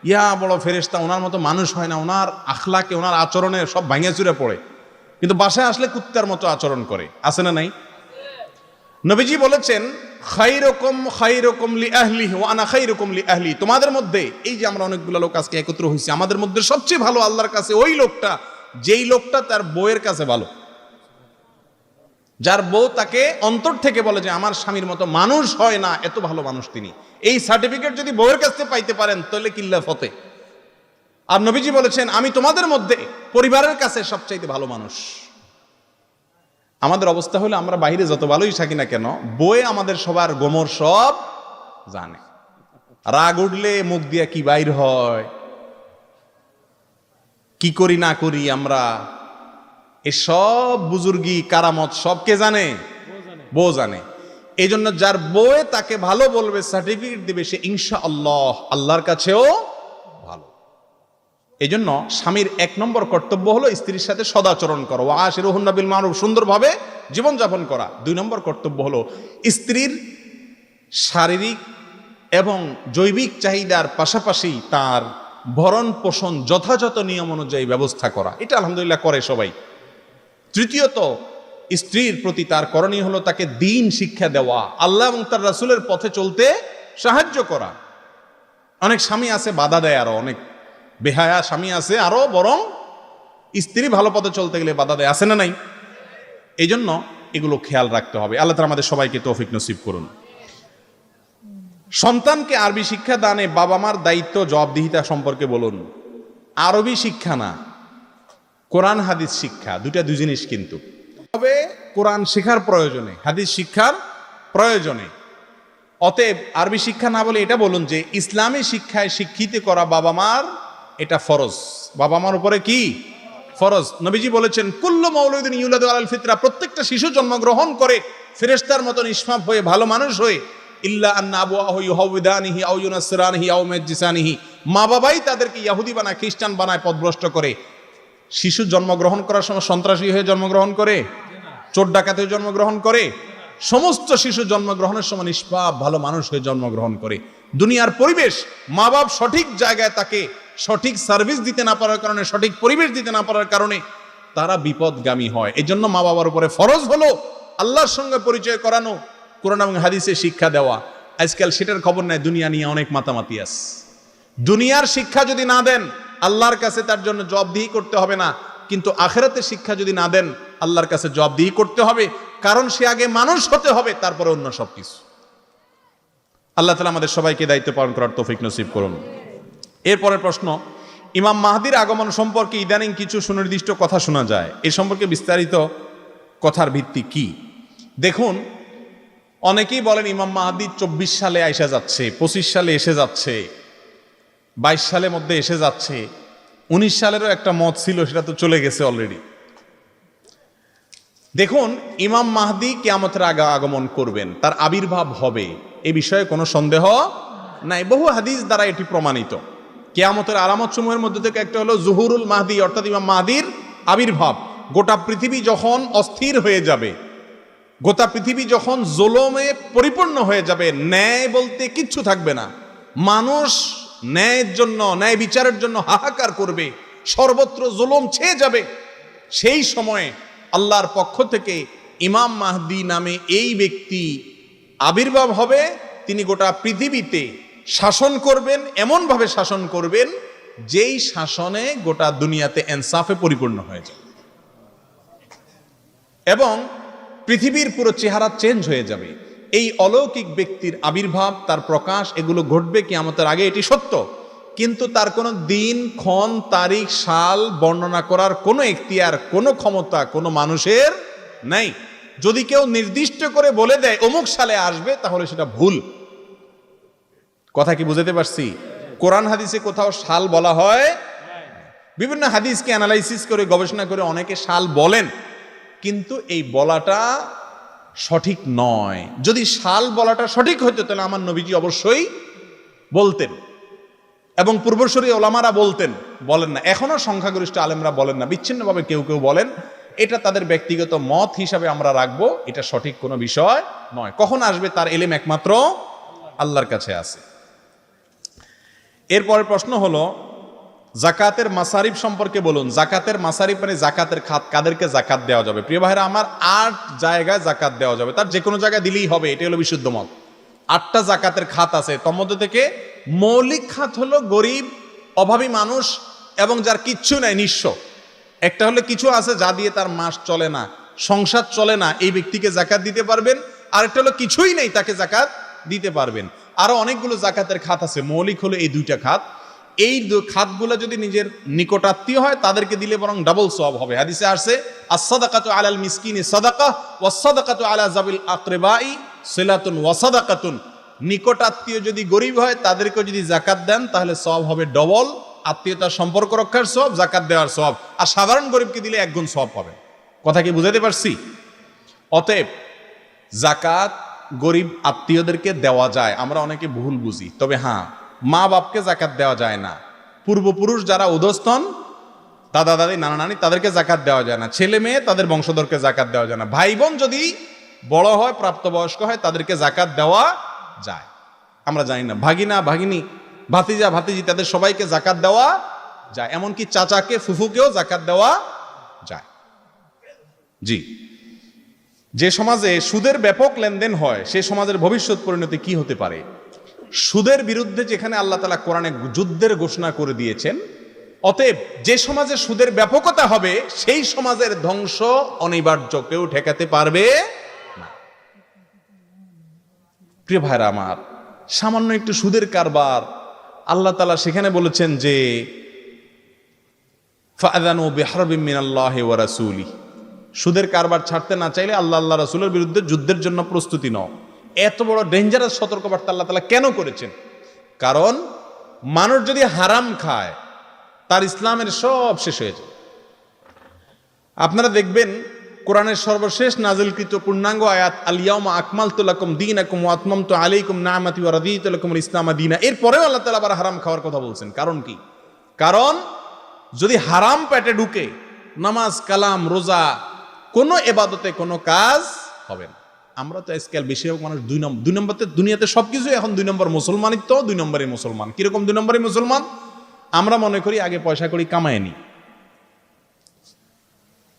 ইয়া বড় ফেরেশতা, ওনার মতো মানুষ হয় না, ওনার আখলাকে ওনার আচরণে সব ভাঙে চুরে পড়ে, কিন্তু বাসায় আসলে কুত্তার মতো আচরণ করে, আছে না নাই? নবীজি বলেছেন খাইরুকুম খাইরুকুম লি আহলিহি ওয়া আনা খাইরুকুম লি আহলি, তোমাদের মধ্যে, এই যে আমরা অনেকগুলো লোক আজকে একত্র হইছি, আমাদের মধ্যে সবচেয়ে ভালো আল্লাহর কাছে ওই লোকটা যেই লোকটা তার বউয়ের কাছে ভালো, যার বউ তাকে অন্তর থেকে বলে যে আমার স্বামীর মতো মানুষ হয় না, এত ভালো মানুষ তিনি। এই সার্টিফিকেট যদি বউয়ের কাছে পাইতে পারেন তাহলে কিল্লা ফতে। আর নবীজি বলেছেন আমি তোমাদের মধ্যে পরিবারের কাছে সবচাইতে ভালো মানুষ। আমাদের অবস্থা হলো আমরা বাইরে যত ভালোই থাকি না কেন, বউয়ে আমাদের সবার গোমর সব জানে। রাগ উঠলে মুখ দিয়া কি বাইর হয়, কি করি না করি আমরা, এসব বুজুর্গি কারামত সব কে জানে? বউ জানে। এই জন্য যার বউয়ে তাকে ভালো বলবে, সার্টিফিকেট দিবে, সে ইনশাআল্লাহ আল্লাহর কাছেও ভালো। এই জন্য স্বামীর 1 নম্বর কর্তব্য হলো স্ত্রীর সাথে সদাচরণ করা, ওয়াশিরুহুন্না বিল মারুফ, সুন্দরভাবে জীবনযাপন করা। 2 নম্বর কর্তব্য হলো স্ত্রীর শারীরিক এবং জৈবিক চাহিদার পাশাপাশি তার ভরণ পোষণ যথাযথ নিয়ম অনুযায়ী ব্যবস্থা করা। এটা আলহামদুলিল্লাহ করে সবাই। তৃতীয়ত স্ত্রীর প্রতি তার করণীয় হলো তাকে দ্বীন শিক্ষা দেওয়া, আল্লাহ এবং তার রাসূলের পথে চলতে সাহায্য করা। অনেক স্বামী আছে বাধা দেয়, আরো অনেক বেহায়া স্বামী আছে আরো বরং স্ত্রী ভালো পথে চলতে গেলে বাধা দেয়, আছে না নাই? এই জন্য এগুলো খেয়াল রাখতে হবে। আল্লাহ তাআলা আমাদের সবাইকে তৌফিক নসিব করুন। সন্তানকে আরবি শিক্ষা দানে বাবা মার দায়িত্ব জবাবদিহিতা সম্পর্কে বলুন। আরবি শিক্ষা না, কোরআন হাদিস শিক্ষা, দুই জিনিস কিন্তু। তবে কোরআন শেখার প্রয়োজনে, হাদিস শিক্ষার প্রয়োজনে। অতএব আরবি শিক্ষা না বলে এটা বলুন যে ইসলামী শিক্ষায় শিক্ষিত করা বাবা মার এটা ফরজ। বাবা মার উপরে কি ফরজ? নবীজি বলেছেন কুল্লু মাউলুদিন ইউলাদু আলাল ফিতরা, প্রত্যেকটা শিশু জন্মগ্রহণ করে ফেরেশতার মতো নিষ্পাপ হয়ে ভালো মানুষ হয়ে, ইল্লা আন্না আবওয়াহু ইউহাউদানিহি আও ইউনাসরানিহি আও মাজ্জিসানিহি, মা বাবাই তাদেরকে ইহুদি বানায়, খ্রিস্টান বানায়, পথভ্রষ্ট করে। শিশু জন্মগ্রহণ করার সময় সন্ত্রাসী হয়ে জন্মগ্রহণ করে, চোর ডাকাত হয়ে জন্মগ্রহণ করে। সমস্ত শিশু জন্মগ্রহণের সময় নিষ্পাপ ভালো মানুষ হয়ে জন্মগ্রহণ করে। দুনিয়ার পরিবেশ, মা বাপ সঠিক জায়গায় তাকে সঠিক সার্ভিস দিতে না পারার কারণে, সঠিক পরিবেশ দিতে না পারার কারণে তারা বিপদগামী হয়। এই জন্য মা বাবার উপরে ফরজ হলো আল্লাহর সঙ্গে পরিচয় করানো, কোরআন এবং হাদিসে শিক্ষা দেওয়া। আজকাল সেটার খবর নাই, দুনিয়া নিয়ে অনেক মাতামাতি আছে। দুনিয়ার শিক্ষা যদি না দেন আল্লাহর কাছে তার জন্য জবাবদিহি করতে হবে না, কিন্তু আখিরাতের শিক্ষা যদি না দেন আল্লাহর কাছে জবাবদিহি করতে হবে, কারণ সে আগে মানুষ হতে হবে, তারপরে অন্য সবকিছু। আল্লাহ তাআলা আমাদের সবাইকে দায়িত্ব পালন করার তৌফিক নসিব করুন। এরপরের প্রশ্ন, ইমাম মাহদির আগমন সম্পর্কে ইদানিং কিছু সুনির্দিষ্ট কথা শোনা যায়, এ সম্পর্কে বিস্তারিত কথার ভিত্তি কি? দেখুন, অনেকেই বলেন ইমাম মাহদি 24 সালে আইসা যাচ্ছে, 25 সালে এসে যাচ্ছে, 22 সালের মধ্যে এসে যাচ্ছে। 19 সালেরও একটা মত ছিল, সেটা তো চলে গেছে অলরেডি। দেখুন, ইমাম মাহদি কিয়ামতের আগে আগমন করবেন, তার আবির্ভাব হবে, এ বিষয়ে কোনো সন্দেহ নাই। বহু হাদিস দ্বারা এটি প্রমাণিত। কিয়ামতের আলামত সমূহের মধ্যে থেকে একটা হলো জুহুরুল মাহদি, অর্থাৎ ইমাম মাহদির আবির্ভাব। গোটা পৃথিবী যখন অস্থির হয়ে যাবে, গোটা পৃথিবী যখন জুলুমে পরিপূর্ণ হয়ে যাবে, ন্যায় বলতে কিচ্ছু থাকবে না, মানুষ ন্যায়ের জন্য, ন্যায় বিচারের জন্য হাহাকার করবে, সর্বত্র জুলুম ছেয়ে যাবে, সেই সময়ে আল্লাহর পক্ষ থেকে ইমাম মাহদী নামে এই ব্যক্তি আবির্ভাব হবে। তিনি গোটা পৃথিবীতে শাসন করবেন, এমনভাবে শাসন করবেন যেই শাসনে গোটা দুনিয়াতে ইনসাফে পরিপূর্ণ হয়ে যাবে এবং পৃথিবীর পুরো চেহারা চেঞ্জ হয়ে যাবে। এই অলৌকিক ব্যক্তির আবির্ভাব, তার প্রকাশ, এগুলো ঘটবে কিয়ামতের আগে, এটি সত্য। কিন্তু তার কোনো দিন, ক্ষণ, তারিখ, সাল বর্ণনা করার কোনো এখতিয়ার, কোনো ক্ষমতা কোনো মানুষের নাই। যদি কেউ নির্দিষ্ট করে বলে দেয় অমুক সালে আসবে, তাহলে সেটা ভুল। কথা কি বুঝাতে পারছি? কোরআন হাদিসে কোথাও সাল বলা হয়? বিভিন্ন হাদিসকে অ্যানালাইসিস করে, গবেষণা করে অনেকে সাল বলেন, কিন্তু এই বলাটা সঠিক নয়। যদি সাল বলাটা সঠিক হতো তাহলে আমার নবীজি অবশ্যই বলতেন এবং পূর্বসূরি ওলামারা বলতেন, বলেন না। এখনো সংখ্যাগরিষ্ঠ আলেমরা বলেন না, বিচ্ছিন্নভাবে কেউ কেউ বলেন। এটা তাদের ব্যক্তিগত মত হিসাবে আমরা রাখবো, এটা সঠিক কোনো বিষয় নয়। কখন আসবে তার এলেম একমাত্র আল্লাহর কাছে আছে। এরপরের প্রশ্ন হলো জাকাতের মাসারিফ সম্পর্কে বলুন। জাকাতের মাসারিফ মানে জাকাতের খাত, কাদেরকে জাকাত দেওয়া যাবে? প্রিয় ভাইরা আমার, 8 জায়গায় জাকাত দেওয়া যাবে, তার যে কোনো জায়গায় দিলেই হবে, এটা হলো বিশুদ্ধ মত। 8টা জাকাতের খাত আছে, তার মধ্যে থেকে মৌলিক খাত হলো গরিব, অভাবী মানুষ এবং যার কিচ্ছু নাই, নিঃস্ব। একটা হলো কিছু আছে যা দিয়ে তার মাস চলে না, সংসার চলে না, এই ব্যক্তিকে জাকাত দিতে পারবেন। আরেকটা হলো কিছুই নেই, তাকে জাকাত দিতে পারবেন। আরো অনেকগুলো জাকাতের খাত আছে, মৌলিক হলো এই 2টা খাত। এই খাতগুলো যদি নিজের নিকটাত্মীয় হয় তাদেরকে দিলে বরং ডাবল সওয়াব হবে। হাদিসে আসছে আস-সাদাকাতু আলাল মিসকিনি সাদাকাহ ওয়াস-সাদাকাতু আলা যাবিল আকরিবাই সিলাতুন ওয়া সাদাকাতুন। নিকটাত্মীয় যদি গরিব হয় তাদেরকে যদি জাকাত দেন তাহলে সওয়াব হবে ডবল, আত্মীয়তার সম্পর্ক রক্ষার সওয়াব, জাকাত দেওয়ার সওয়াব। আর সাধারণ গরিবকে দিলে 1 গুণ সওয়াব পাবেন। কথা কি বুঝাতে পারছি? অতএব জাকাত গরিব আত্মীয়দেরকে দেওয়া যায়, আমরা অনেকে ভুল বুঝি। তবে হ্যাঁ, মা বাপকে জাকাত দেওয়া যায় না, পূর্বপুরুষ যারা উদস্তন, দাদা দাদি, নানা নানি, তাদেরকে জাকাত দেওয়া যায় না, ছেলে মেয়ে তাদের বংশধরকে জাকাত দেওয়া যায় না। ভাই বোন যদি বড় হয়, প্রাপ্তবয়স্ক হয়, তাদেরকে জাকাত দেওয়া যায়। আমরা জানি না, ভাগিনা ভাগিনী, ভাতিজা ভাতিজি, তাদের সবাইকে জাকাত দেওয়া যায়, এমনকি চাচাকে ফুফুকেও জাকাত দেওয়া যায়। জি, যে সমাজে সুদের ব্যাপক লেনদেন হয় সে সমাজের ভবিষ্যৎ পরিণতি কি হতে পারে? সুদের বিরুদ্ধে যেখানে আল্লাহ তাআলা কোরআনে যুদ্ধের ঘোষণা করে দিয়েছেন, অতএব যে সমাজে সুদের ব্যাপকতা হবে সেই সমাজের ধ্বংস অনিবার্য, কেউ ঠেকাতে পারবে না। প্রিয় ভাইরা আমার, সামান্য একটু সুদের কারবার, আল্লাহ তাআলা সেখানে বলেছেন যে ফাআযানু বিহারবিম মিনাল্লাহি ওয়া রাসূলিহি, সুদের কারবার ছাড়তে না চাইলে আল্লাহ আল্লাহ রাসূলের বিরুদ্ধে যুদ্ধের জন্য প্রস্তুতি নাও। এত বড় ডেঞ্জারাস সতর্কবার্তা আল্লাহ তাআলা কেন করেছেন? কারণ মানুষ যদি হারাম খায় তার ইসলামের সব শেষ হয়ে যায়। আপনারা দেখবেন কোরআনের সর্বশেষ নাযিলকৃত পূর্ণাঙ্গ আয়াত আল ইয়াউমা আকমালতু লাকুম দীনাকুম ওয়া আতমামতু আলাইকুম নি'মাতি ওয়া রাদিতু লাকুমুল ইসলামা দীনা, এরপরেও আল্লাহ তাআলা আবার হারাম খাওয়ার কথা বলছেন। কারণ কি? কারণ যদি হারাম পেটে ঢুকে, নামাজ, কালাম, রোজা, কোনো ইবাদতে কোনো কাজ হবে না। আমরা তো আজকাল বেশিরভাগ মানুষ 2 নম্বরতে, দুনিয়াতে সবকিছু এখন 2 নম্বর মুসলমানিত্ব, 2 নম্বরই মুসলমান। কিরকম 2 নম্বরই মুসলমান? আমরা মনে করি আগে পয়সা করি কামায়নি,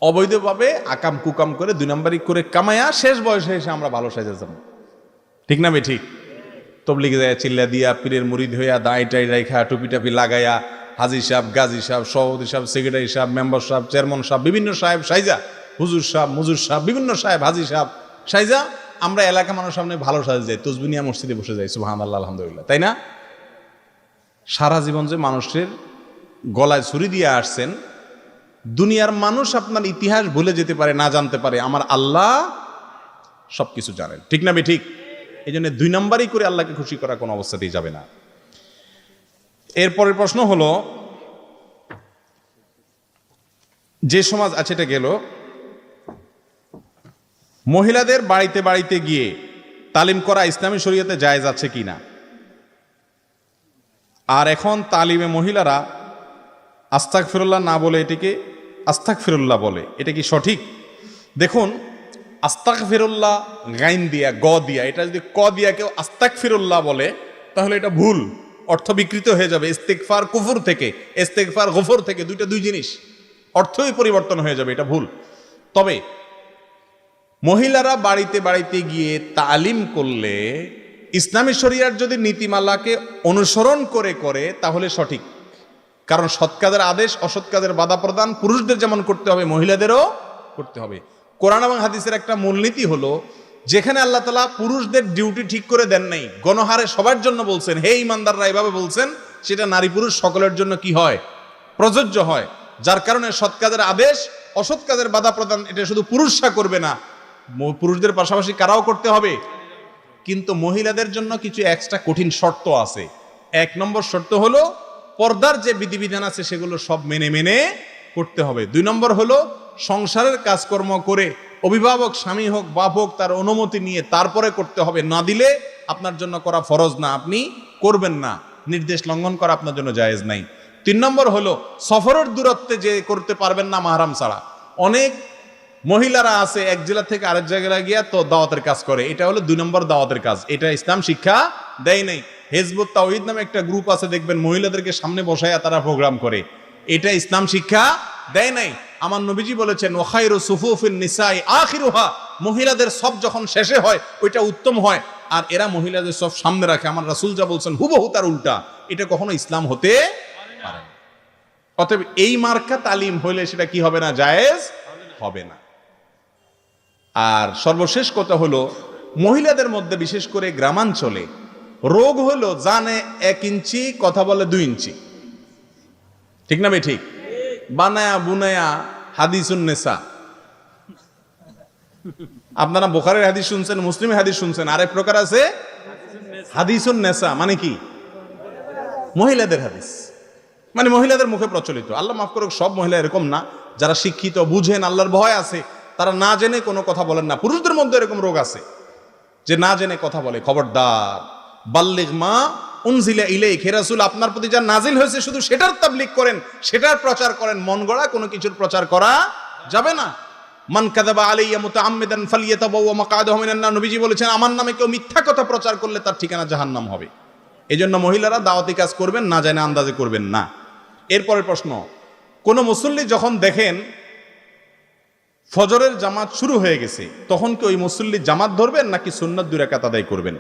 অবৈধভাবে আকাম কুকাম করে 2 নম্বরই করে কামায়া শেষ বয়সে এসে আমরা ভালো সাজা যাব। ঠিক না? ঠিক। তবলিগে যায় চিল্লা দিয়া, পীরের মুরিদ হইয়া, দাঁড়াই টাই রাইখা, টুপি টাপি লাগাইয়া, হাজি সাহেব, গাজী সাহেব, সভাপতি সাহেব, সেক্রেটারি সাহেব, মেম্বার সাহেব, চেয়ারম্যান সাহেব, বিভিন্ন সাহেব সাইজা, হুজুর সাহেব, মুজুর সাহেব, বিভিন্ন সাহেব, হাজি সাহেব সাইজা আমরা এলাকা মানুষের সামনে ভালো সাজা যাই, তসবিহ মসজিদে বসে যাই, সুবহানাল্লাহ, আলহামদুলিল্লাহ, তাই না? সারা জীবন যে মানুষের গলায় ছুরি দিয়ে আসছেন, দুনিয়ার মানুষ আপনার ইতিহাস ভুলে যেতে পারে, না জানতে পারে, আমার আল্লাহ সবকিছু জানেন। ঠিক না? ঠিক। এই জন্য 2 নম্বরই করে আল্লাহকে খুশি করা কোনো অবস্থাতেই যাবে না। এরপরের প্রশ্ন হলো, যে সমাজ আছে, এটা গেল, মহিলাদের বাড়িতে বাড়িতে গিয়ে তালিম করা ইসলামী শরীয়তে জায়েজ আছে কিনা? আর এখন তালিমে মহিলারা আস্তাগফিরুল্লাহ না বলে এটিকে আস্তাগফিরুল্লাহ বলে, এটা কি সঠিক? দেখুন, আস্তাগফিরুল্লাহ গাইন দিয়া গ দিয়া, এটা যদি ক দিয়া কেউ আস্তাগফিরুল্লাহ বলে তাহলে এটা ভুল, অর্থ বিকৃত হয়ে যাবে। ইস্তেগফার কুফর থেকে, ইস্তেগফার গফর থেকে দুই জিনিস, অর্থই পরিবর্তন হয়ে যাবে, এটা ভুল। তবে মহিলারা বাড়িতে বাড়িতে গিয়ে তালিম করলে ইসলামী শরিয়ার যদি নীতিমালাকে অনুসরণ করে করে তাহলে সঠিক। কারণ সৎ কাজের আদেশ, অসৎ কাজের বাধা প্রদান পুরুষদের যেমন করতে হবে মহিলাদেরও করতে হবে। কোরআন এবং হাদিসের একটা মূলনীতি হলো, যেখানে আল্লাহ তাআলা পুরুষদের ডিউটি ঠিক করে দেন নাই, গণহারে সবার জন্য বলছেন, হে ইমানদাররা এভাবে বলছেন, সেটা নারী পুরুষ সকলের জন্য কি হয়? প্রযোজ্য হয়। যার কারণে সৎ কাজের আদেশ, অসৎ কাজের বাধা প্রদান এটা শুধু পুরুষরা করবে না, পুরুষদের পাশাপাশি কারাও করতে হবে। কিন্তু মহিলাদের জন্য কিছু এক্সট্রা কঠিন শর্ত আছে। 1 নম্বর শর্ত হলো পর্দার যে বিধিবিধান আছে সেগুলো সব মেনে মেনে করতে হবে। 2 নম্বর হলো সংসারের কাজকর্ম করে অভিভাবক স্বামী হোক বাপ হোক তার অনুমতি নিয়ে তারপরে করতে হবে, না দিলে আপনার জন্য করা ফরজ না, আপনি করবেন না, নির্দেশ লঙ্ঘন করা আপনার জন্য জায়েজ নাই। 3 নম্বর হলো সফরের দূরত্বে যে করতে পারবেন না মাহরাম ছাড়া। অনেক মহিলারা আছে এক জেলা থেকে আরেক জায়গায় গিয়া তো দাওয়াতের কাজ করে, এটা হলো 2 নম্বর দাওয়াতের কাজ, এটা ইসলাম শিক্ষা দেয় নাই। হিজবুত তাওহীদ নামে একটা গ্রুপ আছে, দেখবেন মহিলাদেরকে সামনে বসাইয়া তারা প্রোগ্রাম করে, এটা ইসলাম শিক্ষা দেয় নাই। আমার নবীজি বলেছেন, ওয়া খায়রু সুফুফিন নিসাই আখিরুহা, মহিলাদের সব যখন শেষে হয় ওইটা উত্তম হয়, আর এরা মহিলাদের সব সামনে রাখে। আমার রাসূল যা বলছেন হুবহু তার উল্টা, এটা কখনো ইসলাম হতে পারে না। অতএব এই মার্কা তালিম হইলে সেটা কি হবে না? জায়েজ হবে না। আর সর্বশেষ কথা হলো, মহিলাদের মধ্যে বিশেষ করে গ্রামাঞ্চলে রোগ হলো জানে 1 ইঞ্চি কথা বলে 2 ইঞ্চি, ঠিক না? ঠিক বানায়া বুনায়া হাদিসুন নেসা। আপনারা বুখারীর হাদিস শুনছেন, মুসলিমের হাদিস শুনছেন, আরেক প্রকার আছে হাদিসুন নেসা, মানে কি? মহিলাদের হাদিস, মানে মহিলাদের মুখে প্রচলিত। আল্লাহ মাফ করুক, সব মহিলা এরকম না, যারা শিক্ষিত বুঝেন আল্লাহর ভয় আছে তারা না জেনে কোনো কথা বলেন না। পুরুষদের মধ্যে এরকম রোগ আছে যে না জেনে কথা বলে। খবরদার, বাল্লিগ মা উনজিলা ইলাইক, হে রাসূল আপনার প্রতি যা নাজিল হয়েছে শুধু সেটার তাবলীগ করেন, সেটার প্রচার করেন, মন গড়া কোনো কিছুর প্রচার করা যাবে না। মান কাযাবা আলাইয়া মুতাআম্মিদান ফালিয়াতাবাওয়া মাকআদাহু মিনান নার, নবীজি বলেছেন আমার নামে কেউ মিথ্যা কথা প্রচার করলে তার ঠিকানা জাহান্নাম হবে। এজন্য মহিলারা দাওয়াতি কাজ করবেন, না জানে আন্দাজে করবেন না। এরপরের প্রশ্ন, কোন মুসল্লি যখন দেখেন ফজরের জামাত শুরু হয়ে গেছে, তখন কি ওই মুসল্লি জামাত ধরবেন নাকি সুন্নাত 2 রাকাত আদায় করবেন?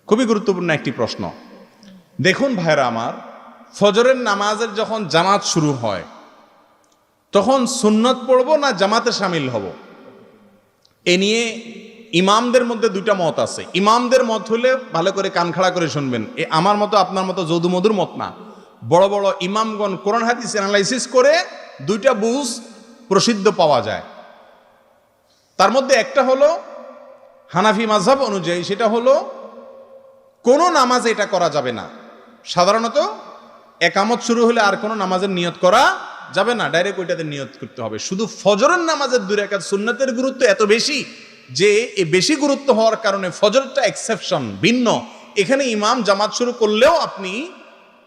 খুবই গুরুত্বপূর্ণ একটি প্রশ্ন। দেখুন ভাইরা আমার, ফজরের নামাজের যখন জামাত শুরু হয় তখন সুন্নত পড়ব না জামাতে শামিল হব, এ নিয়ে ইমামদের মধ্যে 2টা মত আছে। ইমামদের মত হলে ভালো করে কান খাড়া করে শুনবেন, এ আমার মতো আপনার মতো যদু মধুর মত না। বড় বড় ইমামগণ কোরআন হাদিস অ্যানালাইসিস করে 2টা বুঝ প্রসিদ্ধ পাওয়া যায়। তার মধ্যে একটা হলো হানাফি মাযহাব অনুযায়ী, সেটা হলো কোনো নামাজে এটা করা যাবে না। সাধারণত একামত শুরু হলে আর কোনো নামাজের নিয়ত করা যাবে না, ডাইরেক্ট ওইটাতে নিয়ত করতে হবে। শুধু ফজরের নামাজের 2 রাকাত সুন্নতের গুরুত্ব এত বেশি যে এই বেশি গুরুত্ব হওয়ার কারণে ফজরটা এক্সেপশন, ভিন্ন। এখানে ইমাম জামাত শুরু করলেও আপনি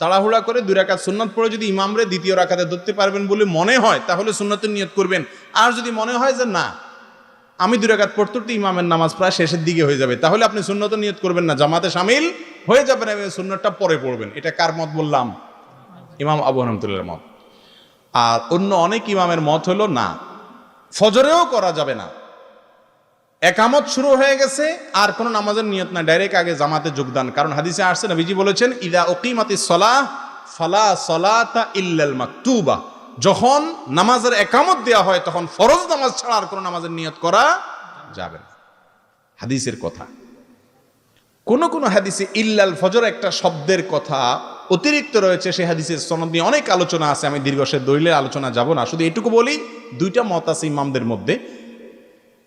তাড়াহুড়া করে 2 রাকাত সুন্নত পড়ে যদি ইমামরে 2য় রাকাতে ধরতে পারবেন বলে মনে হয় তাহলে সুন্নতের নিয়ত করবেন। আর যদি মনে হয় যে না আমি 2 রাকাত পড়তে ইমামের নামাজ প্রায় শেষের দিকে হয়ে যাবে, তাহলে আপনি সুন্নতের নিয়ত করবেন না, জামাতে শামিল হয়ে যাবেন এবং সুন্নতটা পরে পড়বেন। এটা কার মত বললাম? ইমাম আবু হানিফার মত। আর অন্য অনেক ইমামের মত হলো না, ফজরেও করা যাবে না, একামত শুরু হয়ে গেছে আর কোনো নামাজের নিয়ত না, ডাইরেক্ট আগে জামাতে যোগদান। কারণ হাদিসে আসছে, নবীজি বলেছেন ইদা উকিমাতিস সালাহ ফালা সালাতা ইল্লাল মাকতুবা, যখন নামাজের একামত দেওয়া হয় তখন ফরজ নামাজ ছাড়া আর কোনো নামাজের নিয়ত করা যাবে না। হাদিসের কথা। কোন কোন হাদিসে ইল্লাল ফজর একটা শব্দের কথা অতিরিক্ত রয়েছে, সেই হাদিসের সনদ নিয়ে অনেক আলোচনা আছে, আমি দীর্ঘশের দলিলের আলোচনা যাব না, শুধু এটুকু বলি 2টা মত আছে ইমামদের মধ্যে।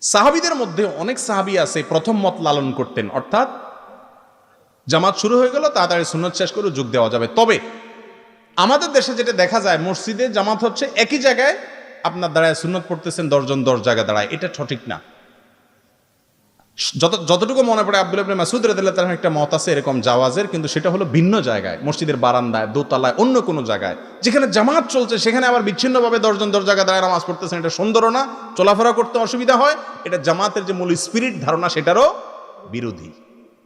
সাহাবীদের মধ্যে অনেক সাহাবী আছে প্রথম মত লালন করতেন, অর্থাৎ জামাত শুরু হয়ে গেল তাড়াতাড়ি সুন্নত শেষ করে যোগ দেওয়া যাবে। তবে আমাদের দেশে যেটা দেখা যায়, মসজিদে জামাত হচ্ছে একই জায়গায় আপনার দাঁড়ায় সুন্নত পড়তেছেন 10 জন 10 জায়গায় দাঁড়ায়, এটা সঠিক না। যতটুকু মনে পড়ে আব্দুল্লাহ ইবনে মাসউদ রাদিয়াল্লাহু তাআলার একটা মত আছে এরকম জাওয়াজের, কিন্তু সেটা হলো ভিন্ন জায়গায়, মসজিদের বারান্দায়, দোতলায়, অন্য কোনো জায়গায় যেখানে জামাত চলছে সেখানে আবার বিচ্ছিন্নভাবে 10 জন 10 জায়গায় দাঁড়ায় নামাজ পড়তেছেন, এটা সুন্দরও না, চলাফেরা করতে অসুবিধা হয়, এটা জামাতের যে মূল স্পিরিট ধারণা সেটারও বিরোধী।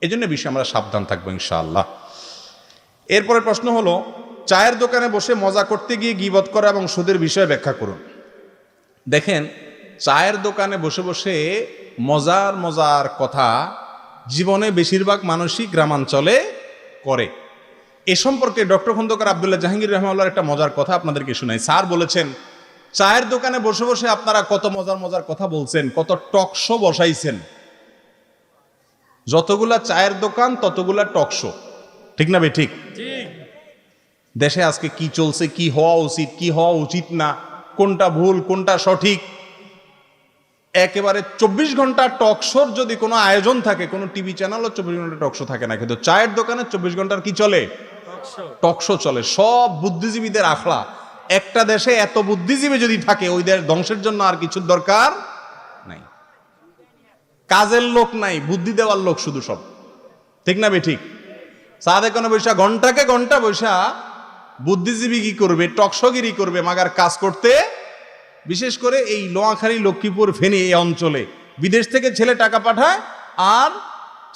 এজন্য বিষয়ে আমরা সাবধান থাকবো ইনশাআল্লাহ। এরপরে প্রশ্ন হলো, চায়ের দোকানে বসে মজা করতে গিয়ে গীবত করা এবং সুদের বিষয়ে ব্যাখ্যা করুন। দেখেন, চায়ের দোকানে বসে বসে মজার মজার কথা জীবনে বেশিরভাগ মানুষই গ্রামাঞ্চলে করে। এ সম্পর্কে ডক্টর খন্দকার আব্দুল্লাহ জাহাঙ্গীর রহমানুল্লাহর একটা মজার কথা আপনাদেরকে শোনাই। স্যার বলেছেন, চায়ের দোকানে বসে বসে আপনারা কত মজার মজার কথা বলছেন, কত টকশো বসাইছেন। যতগুলা চায়ের দোকান ততগুলা টকশো, ঠিক না ঠিক? দেশে আজকে কি চলছে, কি হওয়া উচিত, কি হওয়া উচিত না, কোনটা ভুল কোনটা সঠিক, একেবারে 24 ঘন্টা টকশোর যদি কোনো আয়োজন থাকে, কোনো টিভি চ্যানেলও 24 ঘন্টা টকশো থাকে না, কিন্তু চায়ের দোকানে 24 ঘন্টার কি চলে? টকশো চলে। সব বুদ্ধিজীবীদের আখড়া। একটা দেশে এত বুদ্ধিজীবী যদি থাকে, ওই দেশ ধ্বংসের জন্য আর কিছুর দরকার নাই। কাজের লোক নাই, বুদ্ধি দেওয়ার লোক শুধু সব, ঠিক না ঠিক? সাদে কোনো বৈশা ঘন্টাকে ঘন্টা বৈশা বুদ্ধিজীবী কি করবে? টকশোগিরি করবে, মাগার কাজ করতে। বিশেষ করে এই নোয়াখালী, লক্ষ্মীপুর, ফেনী এই অঞ্চলে বিদেশ থেকে ছেলে টাকা পাঠায়, আর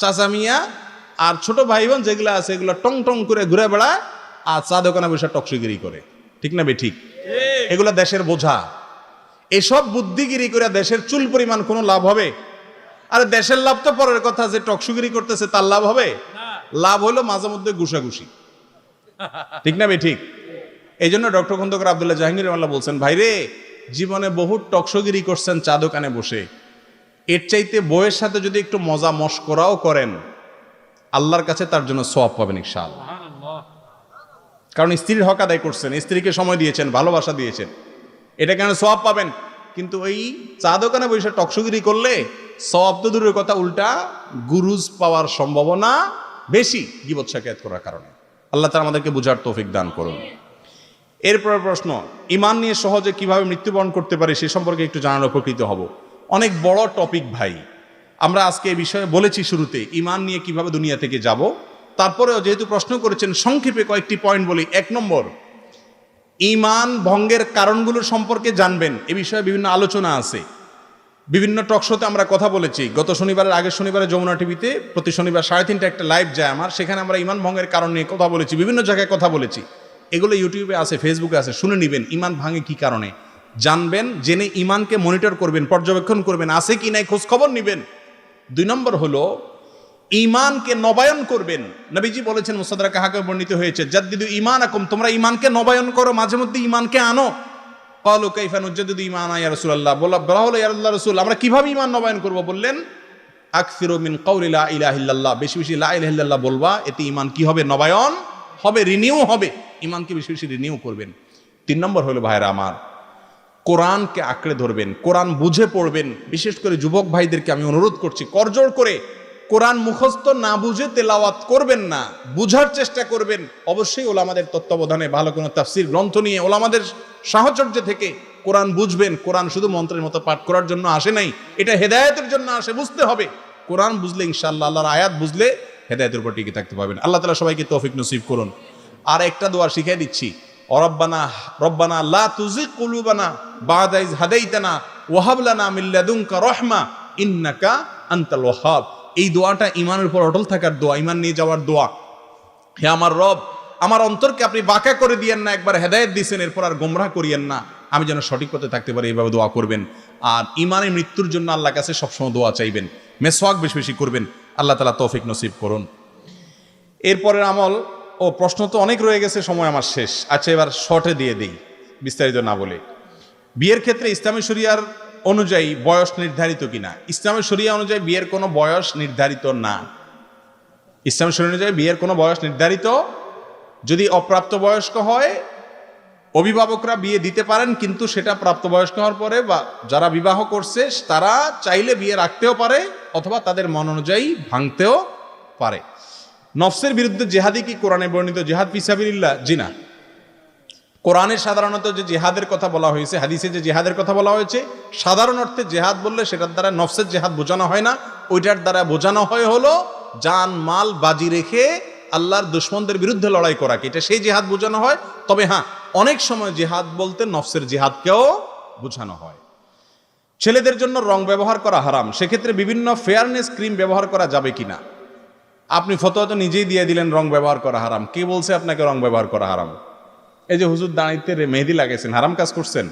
চাচা মিয়া আর ছোট ভাই বোন যেগুলো আছে এগুলো টং টং করে ঘুরে বেড়ায়, আর চা দোকানে বসে টকশোগিরি করে, ঠিক না ঠিক? এগুলা দেশের বোঝা। এসব বুদ্ধিগিরি করে দেশের চুল পরিমাণ কোনো লাভ হবে? আরে দেশের লাভ তো পরের কথা, যে টকশোগিরি করতেছে তার লাভ হবে? লাভ হলো মাঝে মধ্যে ঘুষাঘুষি, ঠিক না ঠিক? এই জন্য ডক্টর খন্দকার আব্দুল্লাহ জাহাঙ্গীর রহমানুল্লাহ বলছেন, ভাইরে, জীবনে বহু টকশোগিরি করছেন চা দোকানে বসে, এর চাইতে বইয়ের সাথে যদি একটু মজা মশকরাও করেন, আল্লাহর কাছে তার জন্য সওয়াব পাবেন ইনশাআল্লাহ। কারণ স্ত্রীর হক আদায় করছেন, স্ত্রীকে সময় দিয়েছেন, ভালোবাসা দিয়েছেন, এটা কেন সওয়াব পাবেন। কিন্তু ওই চা দোকানে বসে টকশোগিরি করলে সওয়াব তো দূরের কথা, উল্টা গুরুজ পাওয়ার সম্ভাবনা বেশি গীবত শাকায়াত করার কারণে। আল্লাহ তাআলা আমাদেরকে বুঝার তৌফিক দান করুন। এরপর প্রশ্ন, ঈমান নিয়ে সহজে কিভাবে মৃত্যুবরণ করতে পারি সে সম্পর্কে একটু জানার উপকৃত হব। অনেক বড় টপিক ভাই, আমরা আজকে এই বিষয়ে বলেছি শুরুতে, ঈমান নিয়ে কিভাবে দুনিয়া থেকে যাব। তারপরেও যেহেতু প্রশ্ন করেছেন, সংক্ষেপে কয়েকটি পয়েন্ট বলি। 1 নম্বর, ঈমান ভঙ্গের কারণগুলো সম্পর্কে জানবেন। এ বিষয়ে বিভিন্ন আলোচনা আছে, বিভিন্ন টকশোতে আমরা কথা বলেছি। গত শনিবারের আগের শনিবারে যমুনা টিভিতে প্রতি শনিবার 3:30 একটা লাইভ যায় আমার, সেখানে আমরা ঈমান ভঙ্গের কারণ নিয়ে কথা বলেছি, বিভিন্ন জায়গায় কথা বলেছি। এগুলো ইউটিউবে আছে, ফেসবুকে আছে, শুনে নেবেন। ঈমান ভাঙে কি কারণে জানবেন, জেনে ঈমানকে মনিটর করবেন, পর্যবেক্ষণ করবেন, আছে কি নাই খোঁজ খবর নেবেন। 2 নম্বর হলো, ঈমানকে নবায়ন করবেন। নবীজি বলেছেন, মুসাদরাকে হাকে বর্ণিত হয়েছে, জাদ্দিদু ঈমানাকুম, তোমরা ঈমানকে নবায়ন করো, মাঝে মধ্যে ঈমানকে আনো। ক্বালু কাইফা নুজাদ্দিদু ঈমানা ইয়া রাসূলুল্লাহ, বলা হলো ইয়া আল্লাহর রাসূল, আমরা কিভাবে ঈমান নবায়ন করব? বললেন, আকসিরু মিন কাউলি লা ইলাহা ইল্লাল্লাহ, বেশি বেশি লা ইলাহা ইল্লাল্লাহ বলবা, এতে ঈমান কি হবে? নবায়ন হবে, রিনিউ হবে। ঈমানকে বেশি বেশি রিনিউ করবেন। 3 নম্বর হলো, ভাইরা আমার, কোরআনকে আঁকড়ে ধরবেন, কোরআন বুঝে পড়বেন। বিশেষ করে যুবক ভাইদেরকে আমি অনুরোধ করছি, করজোড় করে কোরআন মুখস্থ না বুঝে তেলাওয়াত করবেন না, বুঝার চেষ্টা করবেন। অবশ্যই ওলামাদের তত্ত্বাবধানে ভালো কোনো তাফসীর গ্রন্থ নিয়ে ওলামাদের সাহচর্য থেকে কোরআন বুঝবেন। কোরআন শুধু মন্ত্রের মতো পাঠ করার জন্য আসে নাই, এটা হেদায়েতের জন্য আসে, বুঝতে হবে। কোরআন বুঝলে ইনশাআল্লাহ, আল্লাহর আয়াত বুঝলে হেদায়েতের উপর টিকে থাকতে পারবেন। আল্লাহ তাআলা সবাইকে তৌফিক নসিব করুন। আর একটা দোয়া শিখিয়ে দিচ্ছি, রব্বানা লা তুযিগ কুলুবানা বা'দা ইয হাদাইতানা ওয়া হাব লানা মিন লাদুনকা রাহমা ইন্নাকা আনতাল ওয়াহ্হাব। এই দোয়াটা ঈমানের উপর অটল থাকার দোয়া, ঈমান নিয়ে যাওয়ার দোয়া। হে আমার রব, আমার অন্তরকে আপনি বাঁকা করে দিয়েন না, একবার হেদায়েত দিয়েছেন, এরপর আর গোমরাহ করিয়েন না, আমি যেন সঠিক পথে থাকতে পারি, এইভাবে দোয়া করবেন। আর ঈমানের মৃত্যুর জন্য আল্লাহর কাছে সবসময় দোয়া চাইবেন, মেসওয়াক বেশি বেশি করবেন। আল্লাহ তাআলা তৌফিক নসিব করুন। এরপরের আমল ও প্রশ্ন তো অনেক রয়ে গেছে, সময় আমার শেষ। আচ্ছা, এবার শর্টে দিয়ে দিই, বিস্তারিত না বলে। বিয়ের ক্ষেত্রে ইসলামী শরিয়ার অনুযায়ী বয়স নির্ধারিত কিনা? ইসলামী শরিয়া অনুযায়ী বিয়ের কোনো বয়স নির্ধারিত না। ইসলামী শরিয়া অনুযায়ী বিয়ের কোনো বয়স নির্ধারিত, যদি অপ্রাপ্তবয়স্ক হয় অভিভাবকরা বিয়ে দিতে পারেন, কিন্তু সেটা প্রাপ্তবয়স্ক হওয়ার পরে বা যারা বিবাহ করছে তারা চাইলে বিয়ে রাখতেও পারে, অথবা তাদের মন অনুযায়ী ভাঙতেও পারে। নফসের বিরুদ্ধে জেহাদি কি কোরআনে বর্ণিত জেহাদ ফি সাবিলিল্লাহ? জি না। কোরআনে সাধারণত যে জিহাদের কথা বলা হয়েছে, হাদিসে যে জিহাদের কথা বলা হয়েছে, সাধারণ অর্থে জিহাদ বললে সেটার দ্বারা নফসের জিহাদ বোঝানো হয় না, ওইটার দ্বারা বোঝানো হয় হলো জান মাল বাজি রেখে আল্লাহর দুশমনদের বিরুদ্ধে লড়াই করা, এটা সেই জিহাদ বোঝানো হয়। তবে হ্যাঁ, অনেক সময় জিহাদ বলতে নফসের জিহাদকেও বোঝানো হয়। ছেলেদের জন্য রং ব্যবহার করা হারাম, সেক্ষেত্রে বিভিন্ন ফেয়ারনেস ক্রিম ব্যবহার করা যাবে কিনা? আপনি ফতোয়া তো নিজেই দিয়ে দিলেন রং ব্যবহার করা হারাম। কে বলছে আপনাকে রং ব্যবহার করা হারাম? এই যে হুজুর দাড়িতে মেহেদি লাগাইছেন, হারাম কাজ করছেন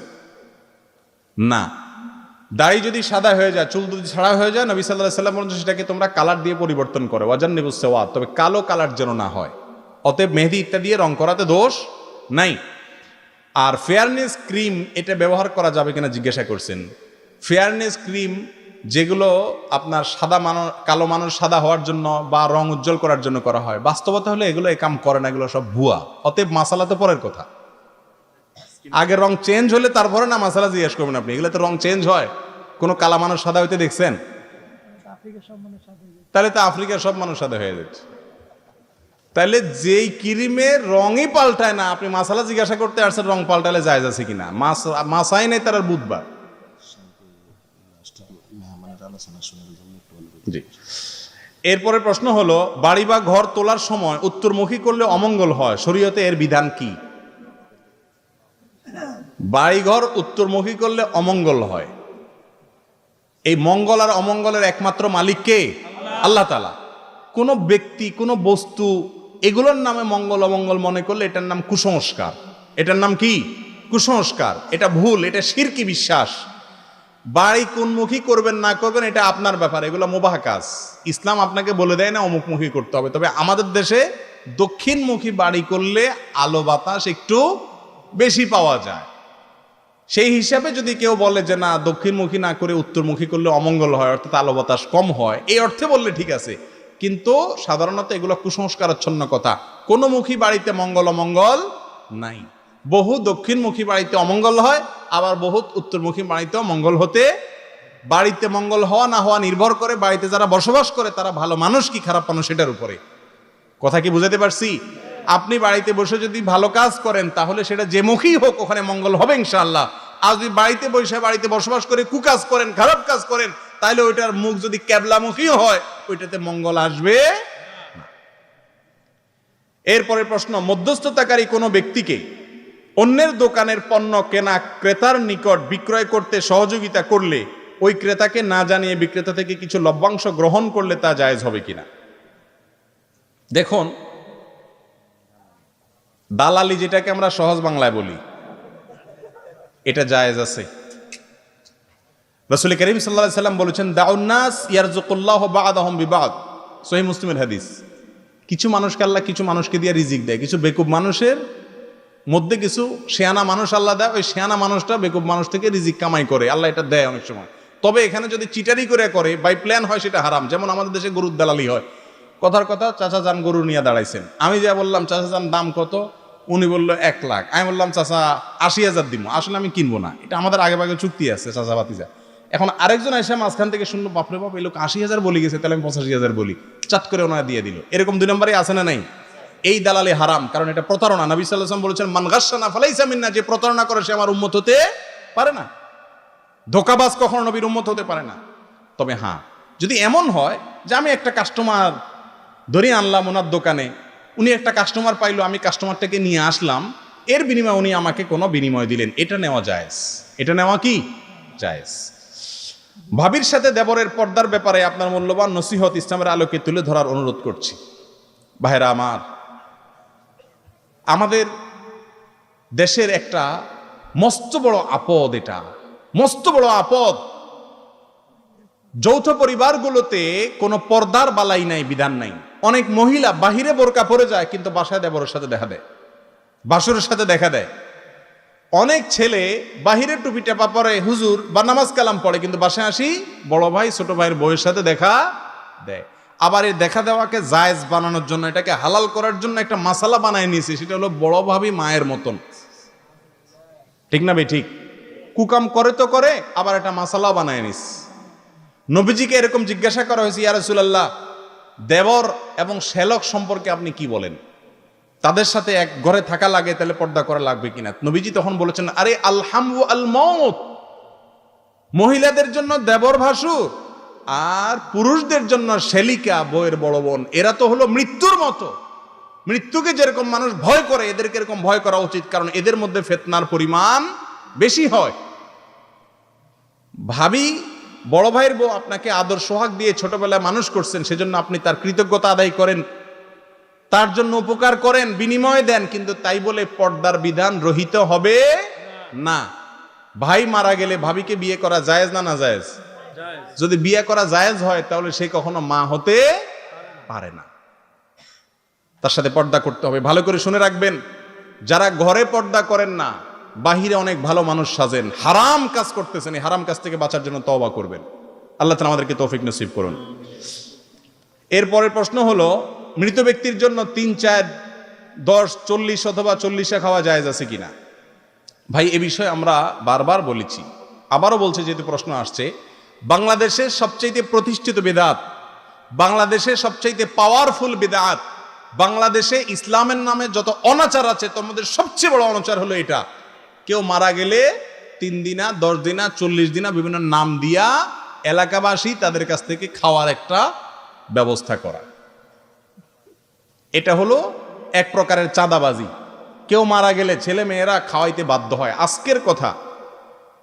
না। দাড়ি যদি সাদা হয়ে যায়, চুল যদি ছাড়া হয়ে যায়, নবী সাল্লাল্লাহু আলাইহি ওয়াসাল্লাম বলেছেন সেটাকে তোমরা কালার দিয়ে পরিবর্তন করো, ওয়াজান্নিবুস সাওয়াদ, তবে কালো কালার যেন না হয়। অতএব মেহেদি ইত্যাদি দিয়ে রং করাতে দোষ নাই। আর ফেয়ারনেস ক্রিম এটা ব্যবহার করা যাবে কিনা জিজ্ঞাসা করছেন। ফেয়ারনেস ক্রিম যেগুলো আপনার সাদা মানুষ, কালো মানুষ সাদা হওয়ার জন্য বা রং উজ্জ্বল করার জন্য করা হয়, বাস্তবতা হলে এগুলো এই কাম করে না, এগুলো সব ভুয়া। অতএব মাসালা তো পরের কথা, আগে রং চেঞ্জ হলে তারপরে না মাসালা জিজ্ঞেস করবেন আপনি। এগুলো তো রং চেঞ্জ হয়, কোনো কালা মানুষ সাদা হইতে দেখছেন? তাহলে তো আফ্রিকার সব মানুষ সাদা হয়ে যাচ্ছে। তাহলে যেই ক্রিমের রঙই পাল্টায় না, আপনি মাসালা জিজ্ঞাসা করতে আসছেন রং পাল্টালে জায়েজ আছে কিনা? মাসাই নেই তার বুধবার। জি, এরপরে প্রশ্ন হলো, বাড়ি বা ঘর তোলার সময় উত্তরমুখী করলে অমঙ্গল হয়, শরীয়তে এর বিধান কি? বাড়িঘর উত্তরমুখী করলে অমঙ্গল হয়, এই মঙ্গল আর অমঙ্গলের একমাত্র মালিক কে? আল্লাহ তাআলা। কোন ব্যক্তি, কোন বস্তু এগুলোর নামে মঙ্গল অমঙ্গল মনে করলে এটার নাম কুসংস্কার। এটার নাম কি? কুসংস্কার। এটা ভুল, এটা শিরকি বিশ্বাস। বাড়ি কোনমুখী করবেন না করবেন এটা আপনার ব্যাপার, এগুলো মুবাহ কাজ। ইসলাম আপনাকে বলে দেয় না অমুকমুখী করতে হবে। তবে আমাদের দেশে দক্ষিণমুখী বাড়ি করলে আলো বাতাস একটু বেশি পাওয়া যায়। সেই হিসাবে যদি কেউ বলে যে না, দক্ষিণমুখী না করে উত্তরমুখী করলে অমঙ্গল হয়, অর্থাৎ আলো বাতাস কম হয়, এই অর্থে বললে ঠিক আছে। কিন্তু সাধারণত এগুলো কুসংস্কারাচ্ছন্ন কথা। কোন মুখী বাড়িতে মঙ্গল অমঙ্গল নাই। বহু দক্ষিণমুখী বাড়িতে অমঙ্গল হয়, আবার বহু উত্তরমুখী বাড়িতেও মঙ্গল হতে। বাড়িতে মঙ্গল হওয়া না হওয়া নির্ভর করে বাড়িতে যারা বসবাস করে তারা ভালো মানুষ কি খারাপ মানুষ সেটার উপরে। কথা কি বুঝাতে পারছি? আপনি বাড়িতে বসে যদি ভালো কাজ করেন তাহলে সেটা যে মুখী হোক ওখানে মঙ্গল হবে ইনশাআল্লাহ। আর যদি বাড়িতে বসে বাড়িতে বসবাস করে কুকাজ করেন, খারাপ কাজ করেন, তাহলে ওইটার মুখ যদি ক্যাবলামুখী হয় ওইটাতে মঙ্গল আসবে না। এরপরে প্রশ্ন, মধ্যস্থতাকারী কোনো ব্যক্তিকে অন্যের দোকানের পণ্য কেনা ক্রেতার নিকট বিক্রয় করতে সহযোগিতা করলে ওই ক্রেতাকে না জানিয়ে বিক্রেতা থেকে কিছু লভ্যাংশ গ্রহণ করলে তা জায়েজ হবে কিনা? দেখুন, দালালি যেটাকে আমরা সহজ বাংলায় বলি, এটা জায়েজ আছে। রাসূল করিম সাল্লাল্লাহু আলাইহি সাল্লাম বলেছেন, দাউন নাস ইয়ারযুকুল্লাহু বা'দাহুম বিবাদ। সহিহ মুসলিমের হাদিস। কিছু মানুষকে আল্লাহ কিছু মানুষকে দিয়ে রিজিক দেয়, কিছু বেকুব মানুষের মধ্যে কিছু শেয়ানা মানুষ আল্লাহ দেয়, ওই শেয়ানা মানুষটা বেকুব মানুষ থেকে রিজিক কামাই করে, আল্লাহ এটা দেয় অনেক সময়। তবে এখানে যদি চিটারি করে বাই প্ল্যান হয় সেটা হারাম। যেমন আমাদের দেশে গরুর দালালি হয়। কথার কথা, চাচা যান গরু নিয়ে দাঁড়াইছেন, আমি যা বললাম চাচা যান দাম কত, উনি বললো 1 লাখ, আমি বললাম চাচা 80,000 দিব, আসলে আমি কিনবো না, এটা আমাদের আগে ভাগে চুক্তি আছে চাচা বাতিজা। এখন আরেকজন এসে মাঝখান থেকে শুনলো, বাপরে বাপ এই লোক 80,000 বলে গেছে, তাহলে আমি 85,000 বলি, চাট করে ওনারা দিয়ে দিল। এরকম 2 নম্বরে আছে না নাই? এই দালালি হারাম, কারণ এটা প্রতারণা। নবী সাল্লাল্লাহু আলাইহি ওয়াসাল্লাম বলেছেন, মান গাশশানা ফালাইসা মিন্না, যে প্রতারণা করে সে আমার উম্মত হতে পারে না। ধোঁকাবাজ কখনো নবীর উম্মত হতে পারে না। তবে হ্যাঁ, যদি এমন হয় যে আমি একটা কাস্টমার ধরে আনলাম ওনার দোকানে, উনি একটা কাস্টমার পাইলো, আমি কাস্টমারটাকে নিয়ে আসলাম, এর বিনিময়ে উনি আমাকে কোনো বিনিময় দিলেন, এটা নেওয়া জায়েজ। এটা নেওয়া কি জায়েজ। ভাবির সাথে দেবরের পর্দার ব্যাপারে আপনার মূল্যবান নসিহত ইসলামের আলোকে তুলে ধরার অনুরোধ করছি। ভাইরা আমার, আমাদের দেশের একটা মস্ত বড় আপদ, এটা মস্ত বড় আপদ। যৌথ পরিবারগুলোতে কোনো পর্দার বালাই নাই, বিধান নাই। অনেক মহিলা বাহিরে বোরকা পরে যায় কিন্তু বাসায় দেবরের সাথে দেখা দেয়, বাসুরের সাথে দেখা দেয়। অনেক ছেলে বাহিরে টুপি টেপা পরে হুজুর বা নামাজ কালাম পড়ে, কিন্তু বাসায় আসি বড় ভাই ছোট ভাইয়ের বউয়ের সাথে দেখা দেয়। আবার এই দেখা দেওয়াকে জায়েজ বানানোর জন্য, এটাকে হালাল করার জন্য একটা মাসালা বানায় নিয়েছে, সেটা হলো বড় ভাবি মায়ের মতন। ঠিক না ভাই? ঠিক। কুকাম করে তো করে, আবার একটা মাসালা বানায় নিস। নবীজিকে এরকম জিজ্ঞাসা করা হয়েছে, ইয়া রাসূলুল্লাহ, দেবর এবং শ্যালক সম্পর্কে আপনি কি বলেন? তাদের সাথে এক ঘরে থাকা লাগে, তাহলে পর্দা করা লাগবে কিনা? নবীজি তখন বলেছেন, আরে আলহামু আল মউত, মহিলাদের জন্য দেবর ভাসুর আর পুরুষদের জন্য শেলিকা, বউয়ের বড় বোন। এরা তো হলো মৃত্যুর মতো। মৃত্যুকে যেরকম মানুষ ভয় করে, এদেরকে এরকম ভয় করা উচিত, কারণ এদের মধ্যে ফিতনার পরিমাণ বেশি হয়। ভাবি, বড় ভাইয়ের বউ আপনাকে আদর সোহাগ দিয়ে ছোটবেলায় মানুষ করছেন, সেজন্য আপনি তার কৃতজ্ঞতা আদায় করেন, তার জন্য উপকার করেন, বিনিময় দেন, কিন্তু তাই বলে পর্দার বিধান রহিত হবে না। ভাই মারা গেলে ভাবিকে বিয়ে করা জায়েজ না না জায়েজ? যদি বিয়ে করা জায়েজ হয় তাহলে সে কখনো মা হতে পারে না, তার সাথে পর্দা করতে হবে। ভালো করে শুনে রাখবেন, যারা ঘরে পর্দা করেন না, বাহিরে অনেক ভালো মানুষ সাজেন, হারাম কাজ করতেছেন, এই হারাম কাজ থেকে বাঁচার জন্য তওবা করবেন। আল্লাহ তাআলা আমাদেরকে তৌফিক নসিব করুন। এরপরের প্রশ্ন হলো, মৃত ব্যক্তির জন্য 3, 4, 10, 40 অথবা 40 খাওয়া জায়েজ আছে কিনা? ভাই, এ বিষয়ে আমরা বারবার বলেছি, আবারও বলছি, যেহেতু প্রশ্ন আসছে। বাংলাদেশের সবচাইতে প্রতিষ্ঠিত বিদআত, বাংলাদেশের সবচাইতে পাওয়ারফুল বিদআত, বাংলাদেশে ইসলামের নামে যত অনাচার আছে তার মধ্যে সবচেয়ে বড় অনাচার হলো এটা, কেউ মারা গেলে 3 দিনা, 10 দিনা, 40 দিনা বিভিন্ন নাম দিয়া এলাকাবাসী তাদের কাছ থেকে খাওয়ার একটা ব্যবস্থা করা। এটা হলো এক প্রকারের চাঁদাবাজি। কেউ মারা গেলে ছেলে মেয়েরা খাওয়াইতে বাধ্য হয়। আজকের কথা,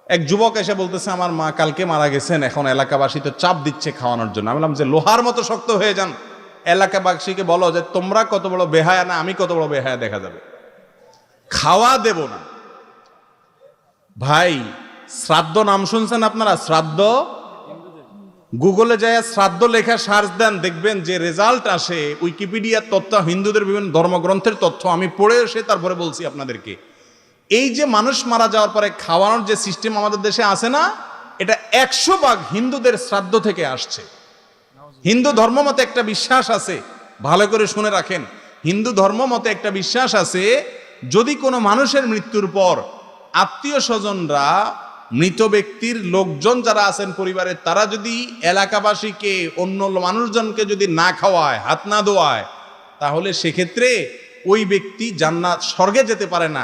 এক যুবক এসে বলতেছে, আমার মা কালকে মারা গেছেন, এখন এলাকাবাসী তো চাপ দিচ্ছে খাওয়ানোর জন্য। আমি বললাম যে লোহার মতো শক্ত হয়ে যান, এলাকাবাসীকে বলো যে তোমরা কত বড় বেহায়া না আমি কত বড় বেহায়া দেখা যাবে, খাওয়া দেব না। ভাই, শ্রাদ্ধ নাম শুনছেন আপনারা? শ্রাদ্ধ, গুগলে যায় শ্রাদ্ধ লেখা সার্চ দেন, দেখবেন যে রেজাল্ট আসে উইকিপিডিয়ার তথ্য, হিন্দুদের বিভিন্ন ধর্মগ্রন্থের তথ্য। আমি পড়ে এসে তারপরে বলছি আপনাদেরকে, এই যে মানুষ মারা যাওয়ার পরে খাওয়ানোর যে সিস্টেম আমাদের দেশে আছে না, এটা 100% হিন্দুদের শ্রাদ্ধ থেকে আসছে। হিন্দু ধর্ম মতে একটা বিশ্বাস আছে, ভালো করে শুনে রাখেন, হিন্দু ধর্ম মতে একটা বিশ্বাস আছে, যদি কোনো মানুষের মৃত্যুর পর আত্মীয় স্বজনরা, মৃত ব্যক্তির লোকজন যারা আছেন পরিবারের, তারা যদি এলাকাবাসীকে, অন্য মানুষজনকে যদি না খাওয়ায়, হাত না ধোয়ায়, তাহলে সেক্ষেত্রে ওই ব্যক্তি জান্নাত, স্বর্গে যেতে পারে না,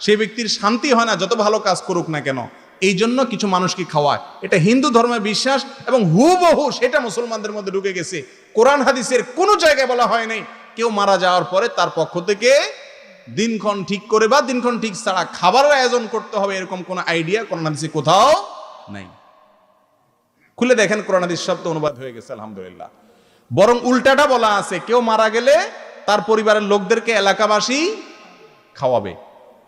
সেই ব্যক্তির শান্তি হয় না, যত ভালো কাজ করুক না কেন। এই জন্য কিছু মানুষকে খাওয়ায়, এটা হিন্দু ধর্মের বিশ্বাস, এবং হুবহু সেটা মুসলমানদের মধ্যে ঢুকে গেছে। কোরআন হাদিসের কোনো জায়গায় বলা হয় নাই কেউ মারা যাওয়ার পরে তার পক্ষ থেকে দিনক্ষণ ঠিক করে বা দিনক্ষণ ঠিক ছাড়া খাবারের আয়োজন করতে হবে, এরকম কোন আইডিয়া কোরআন হাদিসে কোথাও নাই। খুলে দেখেন, কোরআন হাদিস সব তো অনুবাদ হয়ে গেছে আলহামদুলিল্লাহ। বরং উল্টাটা বলা আছে, কেউ মারা গেলে তার পরিবারের লোকদেরকে এলাকাবাসী খাওয়াবে।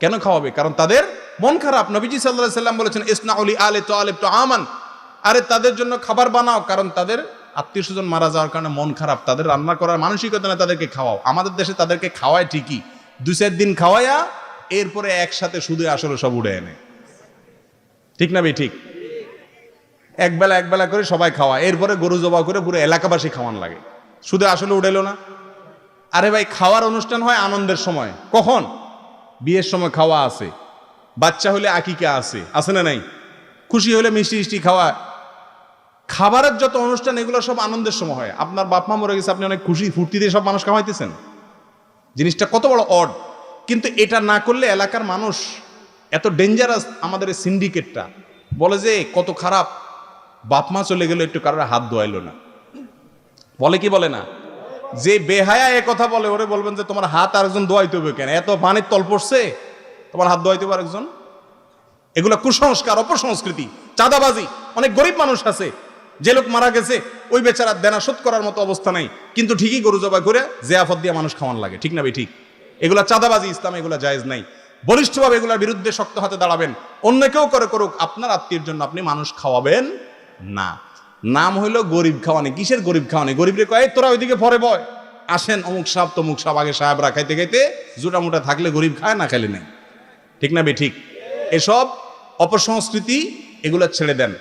কেন খাওয়াবে? কারণ তাদের মন খারাপ। নবীজি সাল্লাল্লাহু আলাইহি সাল্লাম বলেছেন, ইসনাউলি আলে তালিব তুআমান, আরে তাদের জন্য খাবার বানাও, কারণ তাদের আত্মীয় স্বজন মারা যাওয়ার কারণে মন খারাপ, তাদের রান্না করার মানসিকতা না, তাদেরকে খাওয়াও। আমাদের দেশে তাদেরকে খাওয়ায় ঠিকই, 2-4 দিন খাওয়াইয়া এরপরে একসাথে সুদে আসলে সব উড়ে এনে, ঠিক না ভাই? ঠিক, একবেলা করে সবাই খাওয়া, এরপরে গরু জবাই করে পুরো এলাকাবাসী খাওয়ান লাগে, সুদে আসলে উড়েলো না। আরে ভাই, খাওয়ার অনুষ্ঠান হয় আনন্দের সময়। কখন? বিয়ের সময় খাওয়া আছে, বাচ্চা হলে আকিকা আছে না নাই, খুশি হলে মিষ্টি খাওয়া। খাবারের যত অনুষ্ঠান এগুলো সব আনন্দের সময় হয়। আপনার বাপ মা মরে গেছে, আপনি অনেক খুশি ফুর্তি দিয়ে সব মানুষ খাওয়াইতেছেন, জিনিসটা কত বড় অড। কিন্তু এটা না করলে এলাকার মানুষ, এত ডেঞ্জারাস আমাদের এই সিন্ডিকেটটা, বলে যে কত খারাপ, বাপ মা চলে গেল একটু কারোর হাত ধোয়াইলো না, বলে কি বলে না? যে বেহায়া এ কথা বলে, ওরে বলবেন যে তোমার হাত আরেকজন ধোয়াইতে হবে কেন, এত পানির তল পড়ছে, তোমার হাত ধোয়াইতে হবে আরেকজন। এগুলো কুসংস্কার, অপসংস্কৃতি, চাঁদাবাজি। অনেক গরিব মানুষ আছে, যে লোক মারা গেছে ওই বেচারা দেনা শোধ করার মতো অবস্থা নাই, কিন্তু ঠিকই গরু জবাই করে জিয়াফত দিয়ে মানুষ খাওয়ান লাগে, ঠিক না ভাই? ঠিক। এগুলা চাঁদাবাজি, ইসলামে এগুলা জায়েজ নাই। বলিষ্ঠভাবে এগুলোর বিরুদ্ধে শক্ত হাতে দাঁড়াবেন। অন্য কেউ করে করুক, আপনার আত্মীয়ের জন্য আপনি মানুষ খাওয়াবেন না। নাম হইলো গরিব খাওয়ানি। কিসের গরিব খাওয়ানি? গরিব রে কয় তোরা ওইদিকে পরে বয়, আসেন অমুক সাহেব তমুক সাহেব, আগে সাহেবরা খাইতে খাইতে জুটা মুটা থাকলে গরিব খায়, না খাইলে নেই, ঠিক না ভাই? ঠিক। এসব অপসংস্কৃতি এগুলো ছেড়ে দেন।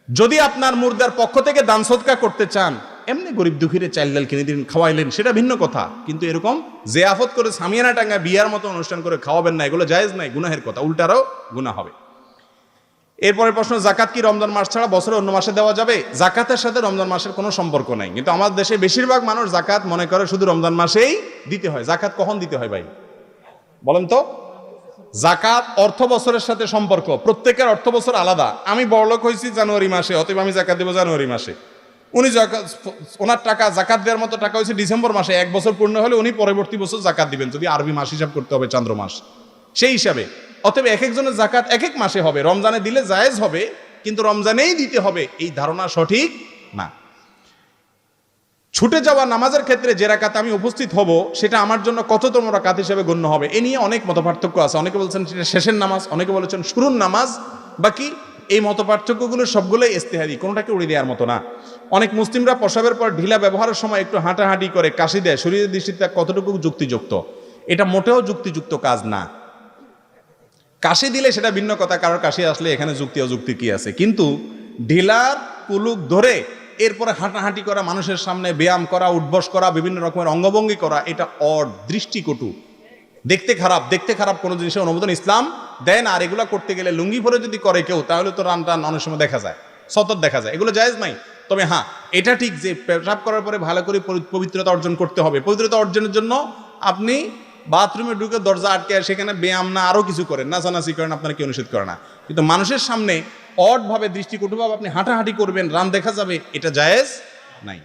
যদি আপনার মুর্দার পক্ষ থেকে দান সদকা করতে চান, এমনি গরিব দুঃখীরে চাল ডাল কিনে দিন, খাওয়াইলেন, সেটা ভিন্ন কথা। কিন্তু এরকম জিয়াফত করে সামিয়ানা টাঙ্গা বিয়ার মতো অনুষ্ঠান করে খাওয়াবেন না, এগুলো জায়েজ নাই, গুনাহের কথা, উল্টারও গুনাহ হবে। এরপরে প্রশ্ন, জাকাত কি রমজান মাস ছাড়া বছরে অন্য মাসে দেওয়া যাবে? জাকাতের সাথে রমজান মাসের কোনো সম্পর্ক নাই, কিন্তু আমাদের দেশে বেশিরভাগ মানুষ জাকাত মনে করে শুধু রমজান মাসেই দিতে হয়। জাকাত কখন দিতে হয় ভাই বলেন তো? জাকাত অর্থ বছরের সাথে সম্পর্ক, প্রত্যেকের অর্থ বছর আলাদা। আমি বড়লোক হয়েছি জানুয়ারি মাসে, অতএব আমি জাকাত দেবো জানুয়ারি মাসে। উনি ওনার টাকা জাকাত দেওয়ার মতো টাকা হয়েছে ডিসেম্বর মাসে, 1 বছর পূর্ণ হলে উনি পরবর্তী বছর জাকাত দিবেন, যদি আরবি মাস হিসাব করতে হবে, চন্দ্র মাস সেই হিসাবে। অতএব এক একজনের জাকাত এক এক মাসে হবে, রমজানে দিলে জায়েজ হবে, কিন্তু রমজানেই দিতে হবে এই ধারণা সঠিক না। ছুটে যাওয়া নামাজের ক্ষেত্রে যে রাকাত আমি উপস্থিত হব সেটা আমার জন্য কততম রাকাত হিসেবে গণ্য হবে, এ নিয়ে অনেক মতপার্থক্য আছে। অনেকে বলছেন সেটা শেষের নামাজ, অনেকে বলেছেন শুরুর নামাজ, বাকি এই মতপার্থক্যগুলো সবগুলোই ইজতিহাদি, কোনোটাকে উড়িয়ে দেওয়ার মতো না। অনেক মুসলিমরা প্রসাবের পর ঢিলা ব্যবহারের সময় একটু হাঁটাহাঁটি করে কাশি দেয়, শরীরের দৃষ্টিতে কতটুকু যুক্তিযুক্ত? এটা মোটেও যুক্তিযুক্ত কাজ না। কাশি দিলে সেটা ভিন্ন কথা, কারোর কাশি আসলে এখানে যুক্তি অযুক্তি কি আছে, কিন্তু ঢিলার কুলুক ধরে এরপরে হাঁটাহাঁটি করা, মানুষের সামনে ব্যায়াম করা, উঠবস করা, বিভিন্ন রকমের অঙ্গভঙ্গি করা, এটা দৃষ্টিকটু, দেখতে খারাপ কোনো জিনিসের অনুমোদন ইসলাম দেয় না। আর এগুলো করতে গেলে লুঙ্গি পরে যদি করে কেউ, তাহলে তো রান টান অনেক সময় দেখা যায়, সতত দেখা যায়, এগুলো জায়েজ নাই। তবে হ্যাঁ, এটা ঠিক যে পেশাব করার পরে ভালো করে পবিত্রতা অর্জন করতে হবে। পবিত্রতা অর্জনের জন্য আপনি বাথরুমে ঢুকে দরজা আটকে সেখানে ব্যায়াম না আরো কিছু করেন, নাচানাচি করেন, আপনারা কেউ নিষেধ করে না, কিন্তু মানুষের সামনে অডভাবে দৃষ্টিকটুভাবে আপনি হাঁটাহাঁটি করবেন, রান দেখা যাবে, এটা জায়েজ নাই।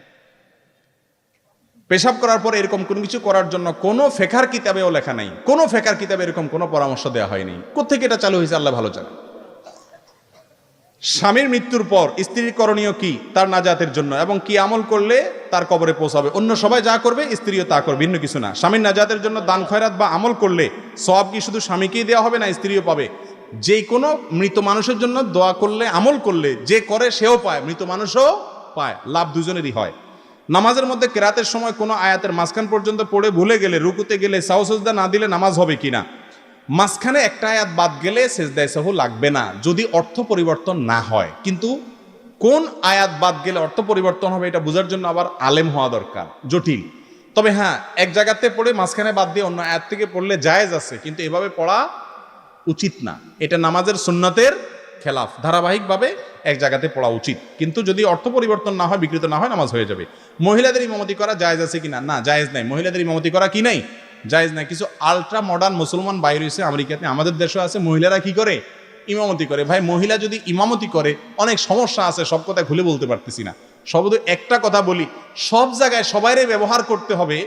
পেশাব করার পরে এরকম কোনো কিছু করার জন্য কোনো ফেকার কিতাবেও লেখা নাই, কোনো ফেকার কিতাবে এরকম কোনো পরামর্শ দেওয়া হয়নি। কোত্থেকে এটা চালু হয়েছে আল্লাহ ভালো জানে। স্বামীর মৃত্যুর পর স্ত্রীর করণীয় কি তার নাজাতের জন্য, এবং কি আমল করলে তার কবরে পৌঁছাবে? অন্য সবাই যা করবে স্ত্রীও তা করবে, ভিন্ন কিছু না। স্বামীর নাজাতের জন্য দান খয়রাত বা আমল করলে সওয়াব কি শুধু স্বামীকেই দেওয়া হবে না স্ত্রীও পাবে? যে কোনো মৃত মানুষের জন্য দোয়া করলে, আমল করলে যে করে সেও পায়, মৃত মানুষও পায়, লাভ দুজনেরই হয়। নামাজের মধ্যে কেরাতের সময় কোনো আয়াতের মাঝখান পর্যন্ত পড়ে ভুলে গেলে, রুকুতে গেলে সাহু সাজদা না দিলে নামাজ হবে কিনা? মাঝখানে একটা আয়াত বাদ গেলে সেজদায়ে সাহু লাগবে না, যদি অর্থ পরিবর্তন না হয়। কিন্তু কোন আয়াত বাদ গেলে অর্থ পরিবর্তন হবে এটা বোঝার জন্য আবার আলেম হওয়া দরকার, জটিল। তবে হ্যাঁ, এক জায়গাতে পড়ে মাঝখানে বাদ দিয়ে অন্য আয়াত থেকে পড়লে জায়েজ আছে, কিন্তু এভাবে পড়া উচিত না, এটা নামাজের সুন্নতের খেলাফ। ধারাবাহিকভাবে এক জায়গাতে পড়া উচিত, কিন্তু যদি অর্থ পরিবর্তন না হয়, বিকৃত না হয়, নামাজ হয়ে যাবে। মহিলাদের ইমামতি করা জায়েজ আছে কিনা? না, জায়েজ নাই। মহিলাদের ইমামতি করা কি নাই? জায়েজ নাই। কিছু আলট্রা মডার্ন মুসলমান বাইরে হয়েছে আমেরিকাতে, আমাদের দেশে আছে, মহিলারা কি করে? ইমামতি করে। ভাই, মহিলা যদি ইমামতি করে অনেক সমস্যা আছে, সব কথা খুলে বলতে পারতেছি না। শুধু একটা কথা বলি, সব জায়গায় সবাইরে ব্যবহার করতে হবে,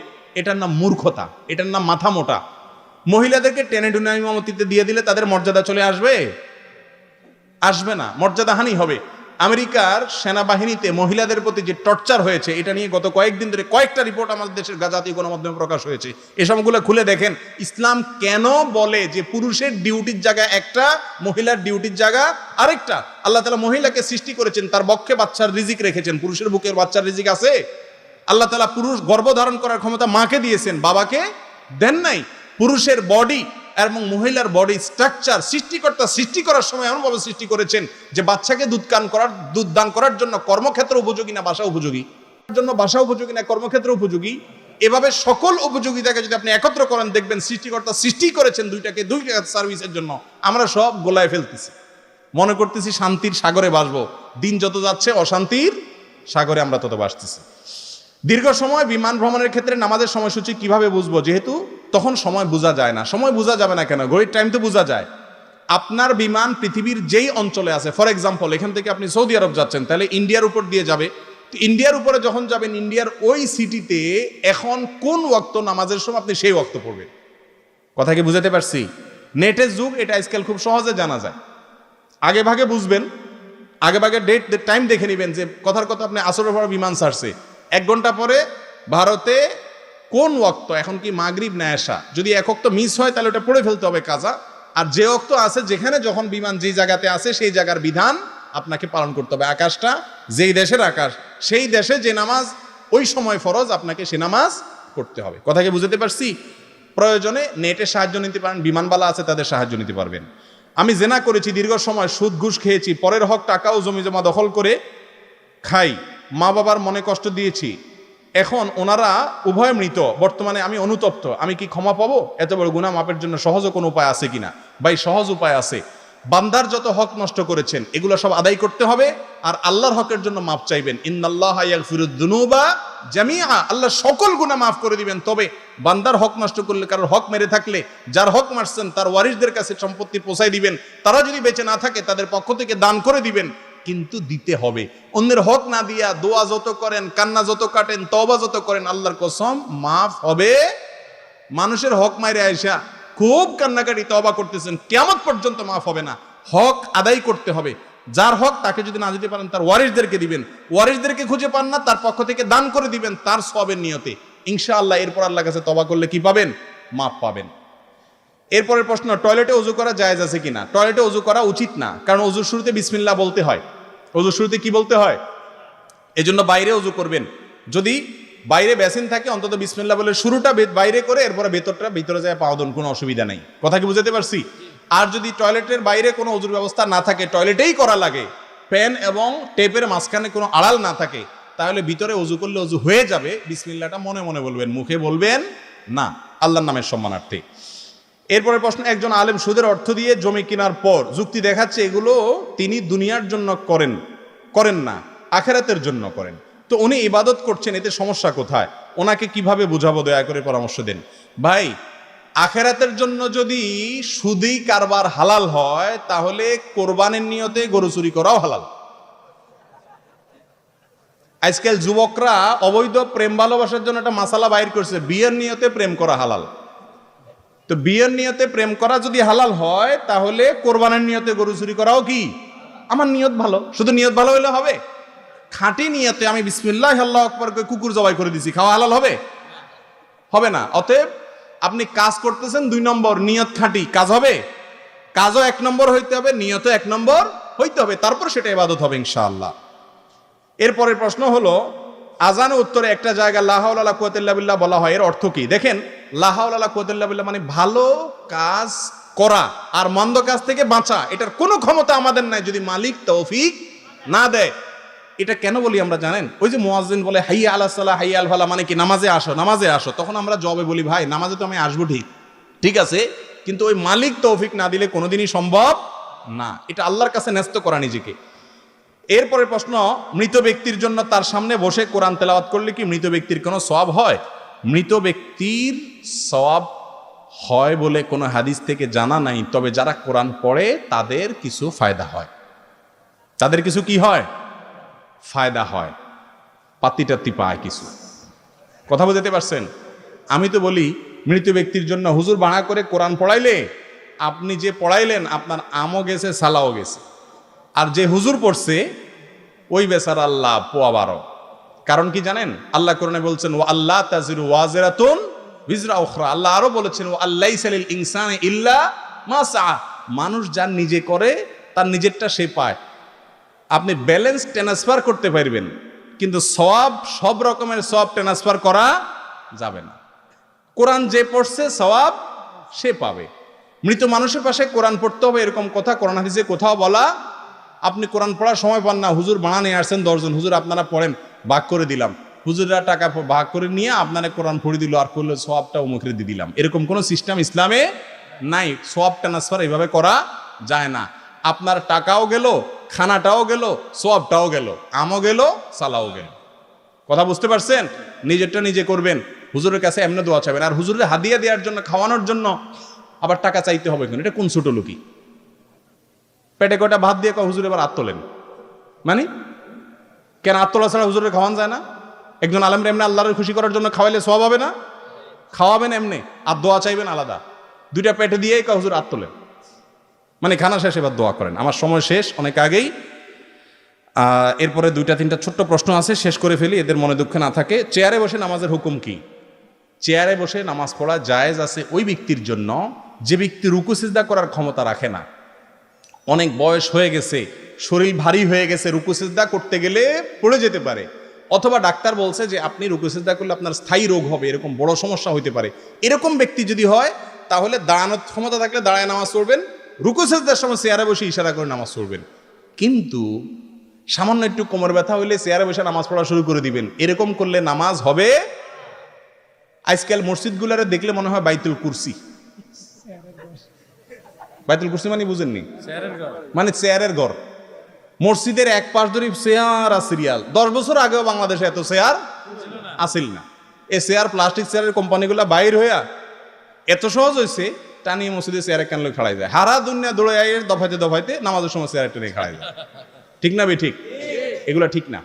এটার নাম মূর্খতা, এটার নাম মাথা মোটা। মহিলাদেরকে টেনে টুনে ইমামতিতে দিয়ে দিলে তাদের মর্যাদা চলে আসবে? আসবে না, মর্যাদাহানি হবে। আমেরিকার সেনাবাহিনীতে মহিলাদের প্রতি যে টর্চার হয়েছে, এটা নিয়ে গত কয়েকদিন ধরে কয়েকটা রিপোর্ট আমাদের দেশের জাতীয় গণমাধ্যমে প্রকাশ হয়েছে। এসবগুলো খুলে দেখেন ইসলাম কেন বলে যে পুরুষের ডিউটির জায়গা একটা, মহিলার ডিউটির জায়গা আরেকটা। আল্লাহ তাআলা মহিলাকে সৃষ্টি করেছেন, তার বক্ষে বাচ্চার রিজিক রেখেছেন। পুরুষের বুকের বাচ্চার রিজিক আছে? আল্লাহ তাআলা পুরুষ গর্ভধারণ করার ক্ষমতা মাকে দিয়েছেন, বাবাকে দেন নাই। পুরুষের বডি এবং মহিলার বডি স্ট্রাকচার সৃষ্টিকর্তা সৃষ্টি করার সময় এমনভাবে সৃষ্টি করেছেন যে বাচ্চাকে দুধ দান করার জন্য কর্মক্ষেত্র উপযোগী না বাসা উপযোগী, জন্য বাসা উপযোগী না কর্মক্ষেত্র উপযোগী, এভাবে সকল উপযোগিতাকে যদি আপনি একত্র করেন, দেখবেন সৃষ্টিকর্তা সৃষ্টি করেছেন দুইটাকে সার্ভিসের জন্য। আমরা সব গোলায় ফেলতেছি, মনে করতেছি শান্তির সাগরে ভাসবো। দিন যত যাচ্ছে অশান্তির সাগরে আমরা তত ভাসতেছি। দীর্ঘ সময় বিমান ভ্রমণের ক্ষেত্রে নামাজের সময়সূচি কিভাবে বুঝবো? যেহেতু তখন সময় বোঝা যায় না। সময় বোঝা যাবে না কেন? ঘড়ির টাইম তো বোঝা যায়। আপনার বিমান পৃথিবীর যেই অঞ্চলে আছে, ফর এক্সাম্পল এখান থেকে আপনি সৌদি আরব যাচ্ছেন, তাহলে ইন্ডিয়ার উপর দিয়ে যাবে। তো ইন্ডিয়ার উপরে যখন যাবেন, ইন্ডিয়ার ওই সিটিতে এখন কোন ওয়াক্ত নামাজের সময়, আপনি সেই ওয়াক্ত পড়বেন। কথা কি বুঝাতে পারছি? নেটের যুগ, এটা আজকাল খুব সহজে জানা যায়। আগে ভাগে বুঝবেন, আগে ভাগে টাইম দেখে নেবেন যে কথার কথা আপনি আসরের পর বিমান ছাড়ছে, 1 ঘন্টা পরে ভারতে কোন ওয়াক্ত, এখন কি মাগরিব না এশা, যদি এক ওয়াক্ত মিস হয় তাহলে ওটা পড়ে ফেলতে হবে কাজা। আর যে ওয়াক্ত আছে, যেখানে যখন বিমান যেই জায়গাতে আছে সেই জায়গার বিধান আপনাকে পালন করতে হবে। আকাশটা যেই দেশের আকাশ, সেই দেশে যে নামাজ ওই সময় ফরজ, আপনাকে সে নামাজ করতে হবে। কথা কি বুঝতে পারছি? প্রয়োজনে নেটের সাহায্য নিতে পারেন, বিমানবালা আছে তাদের সাহায্য নিতে পারবেন। আমি জেনা করেছি, দীর্ঘ সময় সুদ ঘুষ খেয়েছি, পরের হক টাকা ও জমি জমা দখল করে খাই, মা বাবার মনে কষ্ট দিয়েছি, এখন ওনারা উভয় মৃত, বর্তমানে আমি অনুতপ্ত, আমি কি ক্ষমা পাবো? এত বড় গুনাহ মাপের জন্য সহজ কোনো উপায় আছে কিনা? ভাই, সহজ উপায় আছে। বান্দার যত হক নষ্ট করেছেন এগুলো সব আদায় করতে হবে, আর আল্লাহর হকের জন্য মাফ চাইবেন। ইন্নাল্লাহা ইয়াগফিরুদ যুনুবা জামিআ, আল্লাহ সকল গুনাহ মাফ করে দিবেন। তবে বান্দার হক নষ্ট করলে, কারোর হক মেরে থাকলে, যার হক মারছেন তার ওয়ারিসদের কাছে সম্পত্তি পৌঁছায় দিবেন। তারা যদি বেঁচে না থাকে তাদের পক্ষ থেকে দান করে দিবেন, কিন্তু দিতে হবে। অন্যের হক না দিয়া দোয়া যত করেন, কান্না যত কাটেন, তওবা যত করেন, আল্লাহর কসম মাফ হবে। মানুষের হক মাইরে আইসা খুব কান্নাকাটি তওবা করতেছেন, কিয়ামত পর্যন্ত মাফ হবে না। হক আদায় করতে হবে। যার হক তাকে যদি না দিতে পারেন তার ওয়ারিসদেরকে দিবেন, ওয়ারিসদেরকে খুঁজে পান না তার পক্ষ থেকে দান করে দিবেন তার সওয়াবের নিয়তে, ইনশাআল্লাহ। এরপর আল্লাহর কাছে তওবা করলে কি পাবেন? মাফ পাবেন। এরপরের প্রশ্ন, টয়লেটে ওযু করা জায়েজ আছে কিনা? টয়লেটে ওযু করা উচিত না, কারণ ওযুর শুরুতে বিসমিল্লাহ বলতে হয়। ওযুর শুরুতে কি বলতে হয়? এজন্য বাইরে ওযু করবেন। যদি বাইরে বেসিন থাকে অন্তত বিসমিল্লাহ বলে শুরুটা বাইরে করে এরপরে ভিতরে যায় পাও দেন, কোনো অসুবিধা নাই। কথা কি বুঝাতে পারছি? আর যদি টয়লেটের বাইরে কোনো ওযুর ব্যবস্থা না থাকে, টয়লেটেই করা লাগে, প্যান এবং টেপের মাঝখানে কোনো আড়াল না থাকে, তাহলে ভিতরে ওযু করলে ওযু হয়ে যাবে। বিসমিল্লাহটা মনে মনে বলবেন, মুখে বলবেন না, আল্লাহর নামের সম্মানার্থে। এরপরে প্রশ্ন, একজন আলেম সুদের অর্থ দিয়ে জমি কেনার পর যুক্তি দেখাচ্ছে এগুলো তিনি দুনিয়ার জন্য করেন না, আখিরাতের জন্য করেন। তো উনি ইবাদত করছেন, এতে সমস্যা কোথায়? ওনাকে কিভাবে বুঝাবো, দয়া করে পরামর্শ দেন। ভাই, আখিরাতের জন্য যদি সুদি কারবার হালাল হয়, তাহলে কোরবানির নিয়তে গরু চুরি করাও হালাল। আজকাল যুবকরা অবৈধ প্রেম ভালোবাসার জন্য একটা মাসালা বাইর করছে, বিয়ের নিয়তে প্রেম করা হালাল। তো বিয়ের নিয়তে প্রেম করা যদি হালাল হয়, তাহলে কোরবানির নিয়তে গরু চুরি করাও কি? আমার নিয়ত ভালো, শুধু নিয়ত ভালো হইলে হবে? খাঁটি নিয়তে আমি বিসমিল্লাহ আল্লাহু আকবার করে কুকুর জবাই করে দিছি, খাওয়া হালাল হবে? হবে না। অতএব আপনি কাজ করতেছেন 2 নম্বর, নিয়ত খাঁটি, কাজ হবে? কাজও 1 নম্বর হইতে হবে, নিয়তও 1 নম্বর হইতে হবে, তারপর সেটা ইবাদত হবে ইনশাআল্লাহ। এরপরের প্রশ্ন হলো, আজানের উত্তরে একটা জায়গায় লা হাওলা ওয়ালা কুওয়াতা ইল্লা বিল্লাহ বলা হয়, এর অর্থ কি? দেখেন, লা হাওলা ওয়ালা কুওয়াতা ইল্লা বিল্লাহ মানে ভালো কাজ করা আর মন্দ কাজ থেকে বাঁচা, এটার কোনো ক্ষমতা আমাদের নাই যদি মালিক তৌফিক না দেয়। এটা কেন বলি আমরা জানেন? ওই যে মুয়াজ্জিন বলে হাইয়া আলাস সালাহ হাইয়া আল ফালাহ, মানে কি নামাজে আসো, নামাজে আসো। তখন আমরা জবাবে বলি, ভাই নামাজে তো আমি আসবো ঠিক আছে, কিন্তু ওই মালিক তৌফিক না দিলে কোনোদিনই সম্ভব না। এটা আল্লাহর কাছে ন্যস্ত করা নিজেকে। এরপরের প্রশ্ন, মৃত ব্যক্তির জন্য তার সামনে বসে কোরআন তেলাওয়াত করলে কি মৃত ব্যক্তির কোনো সওয়াব হয়? মৃত ব্যক্তির সওয়াব হয় বলে কোনো হাদিস থেকে জানা নাই, তবে যারা কোরআন পড়ে তাদের কিছু ফায়দা হয়। তাদের কিছু কি হয়? ফায়দা হয়, পাত্তি পায় কিছু। কথা বুঝতে পারছেন? আমি তো বলি, মৃত ব্যক্তির জন্য হুজুর বাড়া করে কোরআন পড়াইলে আপনি যে পড়াইলেন আপনার আমও গেছে, সালাও গেছে। আর যে হুজুর পড়ছে ওই বেচারা আল্লাহ পোয়া 12। কারণ কি জানেন? আল্লাহ কোরআনে বলছেন, ওয়া আল্লাহ তাজিরু ওয়াজিরাতুন বিজরা উখরা। আল্লাহ আরো বলেছেন, ওয়া আল্লাইসা লিল ইনসানি ইল্লা মা সাআ। মানুষ যা নিজে করে তার নিজেরটা সে পায়। আপনি ব্যালেন্স ট্রান্সফার করতে পারবেন, কিন্তু সওয়াব, সব রকমের সওয়াব ট্রান্সফার করা যাবে না। কোরআন যে পড়ছে সওয়াব সে পাবে। মৃত মানুষের পাশে কোরআন পড়তে হবে এরকম কথা কোরআন হাদিসে কোথাও বলা? আপনি কোরআন পড়ার সময় পান না, হুজুর বানা নিয়ে আসছেন 10 জন, হুজুর আপনারা পড়েন, ভাগ করে দিলাম। হুজুররা টাকা ভাগ করে নিয়ে আপনারা কোরআন পড়ে দিল, আর করলে সওয়াবটা অমুখে দিয়ে দিলাম। এরকম কোনো সিস্টেম ইসলামে নাই। সওয়াব ট্রান্সফার এইভাবে করা যায় না। আপনার টাকাও গেল, খানাটাও গেল, সওয়াবটাও গেল, আমও গেল, সালাও গেল। কথা বুঝতে পারছেন? নিজেরটা নিজে করবেন, হুজুরের কাছে এমনি দোয়া চাইবেন। আর হুজুরের হাদিয়া দেওয়ার জন্য, খাওয়ানোর জন্য আবার টাকা চাইতে হবে কেন? এটা কোন ছোট লোকই? পেটে কটা ভাত দিয়ে হুজুর এবার হাত তোলেন, মানে কেন? হাত তোলা ছাড়া হুজুরের খাওয়ান যায় না? একজন আলেমরা এমনি আল্লাহর খুশি করার জন্য খাওয়াইলে সওয়াব হবে না? খাওয়াবেন এমনি, আর দোয়া চাইবেন আলাদা। 2টা পেটে দিয়েই হুজুর হাত তোলেন, মানে খানা শেষ এবার দোয়া করেন। আমার সময় শেষ অনেক আগেই। এরপরে 2-3টা ছোট্ট প্রশ্ন আছে, শেষ করে ফেলি, এদের মনে দুঃখ না থাকে। চেয়ারে বসে নামাজের হুকুম কি? চেয়ারে বসে নামাজ পড়া জায়েজ আছে ওই ব্যক্তির জন্য যে ব্যক্তি রুকু সিজদা করার ক্ষমতা রাখে না। অনেক বয়স হয়ে গেছে, শরীর ভারী হয়ে গেছে, রুকু সিজদা করতে গেলে পড়ে যেতে পারে, অথবা ডাক্তার বলছে যে আপনি রুকু সিজদা করলে আপনার স্থায়ী রোগ হবে, এরকম বড় সমস্যা হইতে পারে। এরকম ব্যক্তি যদি হয় তাহলে দাঁড়ানোর ক্ষমতা থাকলে দাঁড়ায় নামাজ পড়বেন, রুকু সিজদার সময় চেয়ারে বসে ইশারা করে নামাজ পড়বেন। কিন্তু সামান্য একটু কোমর ব্যথা হইলে চেয়ারে বসে নামাজ পড়া শুরু করে দিবেন, এরকম করলে নামাজ হবে। আজকাল মসজিদগুলোরে দেখলে মনে হয় বাইতুল কুরসি, বাইতুল কুরসি মানে বুঝেননি, মানে চেয়ারের ঘর। মসজিদের এক পাশ ধরে চেয়ার আর সিরিয়াল। 10 বছর আগেও বাংলাদেশে এত চেয়ার আসিল না। এই চেয়ার, প্লাস্টিক চেয়ারের কোম্পানিগুলো বাইর হইয়া এত সহজ হয়েছে, টানিয়ে মসজিদে চেয়ারে কেন খাড়াই যায়। হারা দুনিয়া দৌড়ে আয় দফাইতে দফাইতে নামাজের সময় চেয়ারে টেনে খাড়াই যায়। ঠিক না বে ঠিক? এগুলো ঠিক না,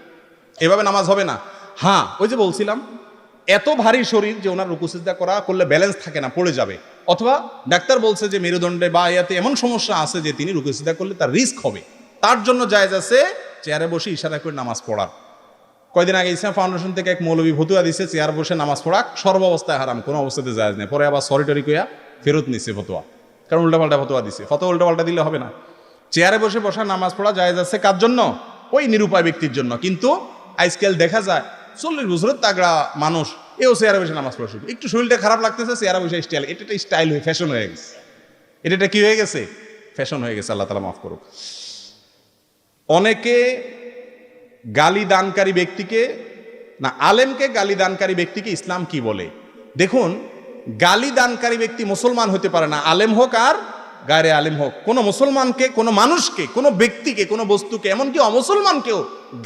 এভাবে নামাজ হবে না। হ্যাঁ, ওই যে বলছিলাম, এত ভারী শরীর যে ওনার রুকু সিজদা করলে ব্যালেন্স থাকে না, পড়ে যাবে। অথবা ডাক্তার বলছে যে মেরুদণ্ডে বা ইয়াতে এমন সমস্যা আছে যে তিনি রুকু সিজদা করলে তার রিস্ক হবে, তার জন্য জায়েজ আছে চেয়ারে বসে ইশারা করে নামাজ পড়ার। কয়দিন আগে ইসলাম ফাউন্ডেশন থেকে এক মৌলবী ফতুয়া দিছে চেয়ার বসে নামাজ পড়া সর্বাবস্থায় হারাম, কোনো অবস্থাতে জায়েজ নেই। পরে আবার সরি টরি কইয়া ফেরত নিছে ফতোয়া, কারণ উল্টাপাল্টা ফতোয়া দিছে। ফতোয়া উল্টাপাল্টা দিলে হবে না। চেয়ারে বসে বসা নামাজ পড়া জায়েজ আছে কার জন্য? ওই নিরুপায় ব্যক্তির জন্য। কিন্তু আজকাল দেখা যায় 40 বছরের তাগড়া মানুষ এও চেয়ারে বসে নামাজ পড়া শুরু। একটু শরীরটা খারাপ লাগতেছে, চেয়ারে বসে স্টাইল। এটা একটা স্টাইল হয়ে ফ্যাশন হয়ে গেছে। এটা কি হয়ে গেছে? ফ্যাশন হয়ে গেছে। আল্লাহ তাআলা মাফ করুক। অনেকে গালি দানকারী ব্যক্তিকে না, আলেমকে গালি দানকারী ব্যক্তিকে ইসলাম কি বলে? দেখুন, গালি দানকারী ব্যক্তি মুসলমান হতে পারে না, আলেম হোক আর গায়রে আলেম হোক। কোনো মুসলমানকে, কোনো মানুষকে, কোনো ব্যক্তিকে, কোনো বস্তুকে, এমনকি অমুসলমানকেও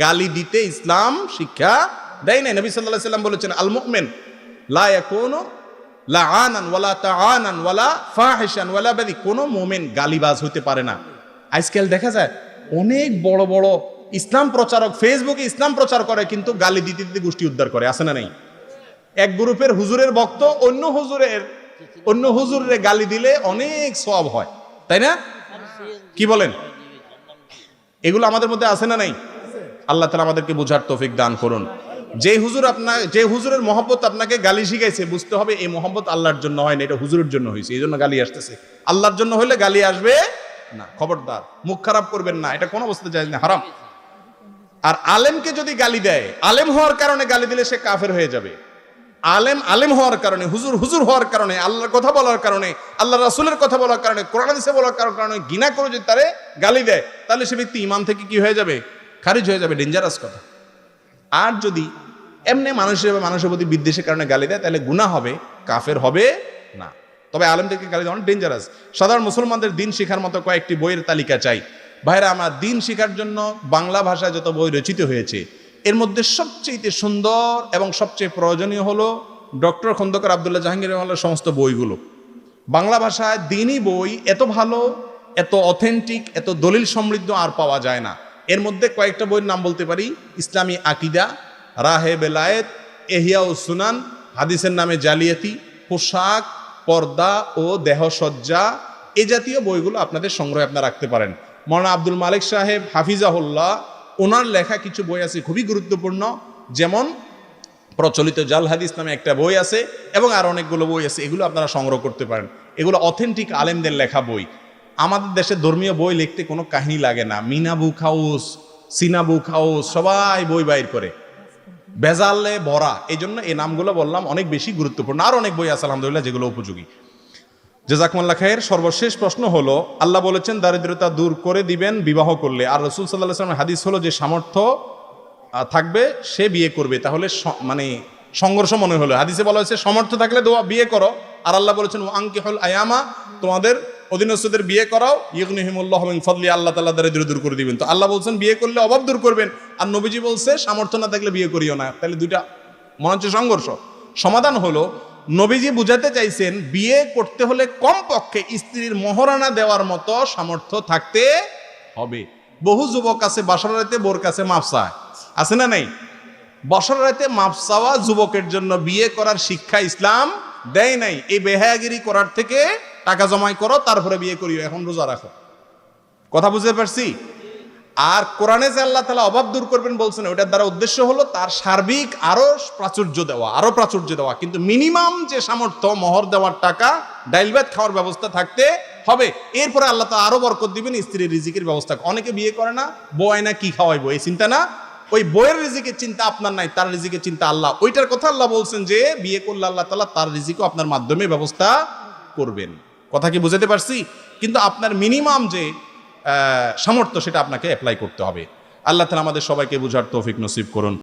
গালি দিতে ইসলাম শিক্ষা দেয় নাই। নবী সাল্লাল্লাহু আলাইহি ওয়াসাল্লাম বলেছেন, আল মুমিন লা ইয়াকুনু লাআনান ওয়ালা তাআনান ওয়ালা ফাহিশান ওয়ালা বাদি। কোনো মুমিন গালিবাজ হতে পারে না। আজকাল দেখা যায় অনেক বড় বড় ইসলাম প্রচারক ফেসবুকে ইসলাম প্রচার করে, কিন্তু গালি দিতে দিতে গোষ্ঠী উদ্ধার করে, আছে না নেই? এক গ্রুপের হুজুরের ভক্ত অন্য হুজুরের গালি দিলে অনেক সওয়াব হয়, তাই না? কি বলেন? এগুলো আমাদের মধ্যে আছে না নাই? আল্লাহ তাআলা আমাদেরকে বোঝার তৌফিক দান করুন। যে হুজুরের মহব্বত আপনাকে গালি শিখাইছে, বুঝতে হবে এই মহব্বত আল্লাহর জন্য হয় না, এটা হুজুরের জন্য হয়েছে, এই জন্য গালি আসতেছে। আল্লাহর জন্য হইলে গালি আসবে না। খবরদার, মুখ খারাপ করবেন না, এটা কোনো অবস্থায় জায়েজ না, হারাম। আর আলেমকে যদি গালি দেয়, আলেম হওয়ার কারণে গালি দিলে সে কাফের হয়ে যাবে। আলেম হওয়ার কারণে, হুজুর হওয়ার কারণে, আল্লাহর কথা বলার কারণে, আল্লাহ রাসূলের কথা বলার কারণে, কোরআন হাদিসে বলার কারণে ঘৃণা করে যদি তারে গালি দেয়, তাহলে সে ব্যক্তি ঈমান থেকে কি হয়ে যাবে? খারিজ হয়ে যাবে, ডেঞ্জারাস কথা। আর যদি এমনি মানুষের প্রতি বিদ্বেষের কারণে গালি দেয়, তাহলে গুনাহ হবে, কাফের হবে না। তবে আলেমদেরকে গালি দেওয়া ডেঞ্জারাস। সাধারণ মুসলমানদের দিন শেখার মতো কয়েকটি বইয়ের তালিকা চাই। ভাইরা, আমরা দিন শেখার জন্য বাংলা ভাষায় যত বই রচিত হয়েছে, এর মধ্যে সবচেয়ে সুন্দর এবং সবচেয়ে প্রয়োজনীয় হলো ডক্টর খন্দকার আব্দুল্লাহ জাহাঙ্গীর রহমানের সমস্ত বইগুলো। বাংলা ভাষায় দিনই বই এত ভালো, এত অথেন্টিক, এত দলিল সমৃদ্ধ আর পাওয়া যায় না। এর মধ্যে কয়েকটা বইয়ের নাম বলতে পারি: ইসলামী আকিদা, রাহে বেলায়েত, এহিয়া ও সুনান, হাদিসের নামে জালিয়াতি, পোশাক, পর্দা ও দেহসজ্জা, এ জাতীয় বইগুলো আপনাদের সংগ্রহে আপনারা রাখতে পারেন। মৌলানা আব্দুল মালিক সাহেব হাফিজাহুল্লাহ, ওনার লেখা কিছু বই আছে খুবই গুরুত্বপূর্ণ, যেমন প্রচলিত জাল হাদিস নামে একটা বই আছে, এবং আর অনেকগুলো বই আছে, এগুলো আপনারা সংগ্রহ করতে পারেন। এগুলো অথেন্টিক আলেমদের লেখা বই। আমাদের দেশে ধর্মীয় বই লিখতে কোনো কাহিনী লাগে না। মিনা বুক হাউস, সিনা বুক হাউস, সবাই বই বাইর করে, বেজালে ভরা। এই জন্য এই নামগুলো বললাম, অনেক বেশি গুরুত্বপূর্ণ। আর অনেক বই আছে আলহামদুলিল্লাহ যেগুলো উপযোগী। জাযাকুমুল্লাহ খায়ের। সর্বশেষ প্রশ্ন হলো, আল্লাহ বলেছেন দারিদ্রতা দূর করে দিবেন বিবাহ করলে, আর রাসূল সাল্লাল্লাহু আলাইহি ওয়াসাল্লামের হাদিস হলো যে সামর্থ্য থাকবে সে বিয়ে করবে। তাহলে মানে সংঘর্ষ মনে হলো। হাদিসে বলা হয়েছে সামর্থ্য থাকলে বিয়ে করো, আর আল্লাহ বলেছেন আনকিহুল আয়ামা, তোমাদের অধীনস্থদের বিয়ে করাও, ইগনিহিমুল্লাহু মিন ফাদলি, আল্লাহ তাআলা দারিদ্র দূর করে দিবেন। তো আল্লাহ বলছেন বিয়ে করলে অভাব দূর করবেন, আর নবীজি বলছে সামর্থ্য না থাকলে বিয়ে করিও না। তাহলে দুইটা মনে হচ্ছে সংঘর্ষ। সমাধান হলো, নবীজি বুঝাতে চাইছেন বিয়ে করতে হলে কমপক্ষে স্ত্রীর মহরানা দেওয়ার মতো সামর্থ্য থাকতে হবে। বহু যুবক আছে বাসর রাতে বোর কাছে মাপ চায়, আছে না নাই? বাসর রাতে মাপ চাওয়া যুবকের জন্য বিয়ে করার শিক্ষা ইসলাম দেয় নাই। এই বেহায়াগিরি করার থেকে টাকা জমাই করো, তারপরে বিয়ে করিও, এখন রোজা রাখো। কথা বুঝতে পারছি? আর কোরআনে যে আল্লাহ তাআলা অভাব দূর করবেন বলছেন, ওটার দ্বারা উদ্দেশ্য হলো তার সার্বিক আরো প্রাচুর্য দেওয়া, কিন্তু মিনিমাম যে সামর্থ্য, মোহর দেওয়ার টাকা, ডাইল ভাত খাওয়ার ব্যবস্থা থাকতে হবে। এরপরে আল্লাহ তাআলা আরো বরকত দিবেন, স্ত্রীর রিজিকের ব্যবস্থা। অনেকে বিয়ে করে না, বউ আয়না কি খাওয়াইবো এই চিন্তা না, ওই বইয়ের রিজিকের চিন্তা আপনার নাই, তার রিজিকের চিন্তা আল্লাহ। ওইটার কথা আল্লাহ বলছেন যে বিয়ে করলে আল্লাহ তাআলা তার রিজিকও আপনার মাধ্যমে ব্যবস্থা করবেন। কথা কি বুঝাতে পারছি? কিন্তু আপনার মিনিমাম যে সামর্থ্য, সেটা আপনাকে অ্যাপ্লাই করতে হবে। আল্লাহ তাআলা আমাদের সবাইকে বুঝার তৌফিক নসিব করুন।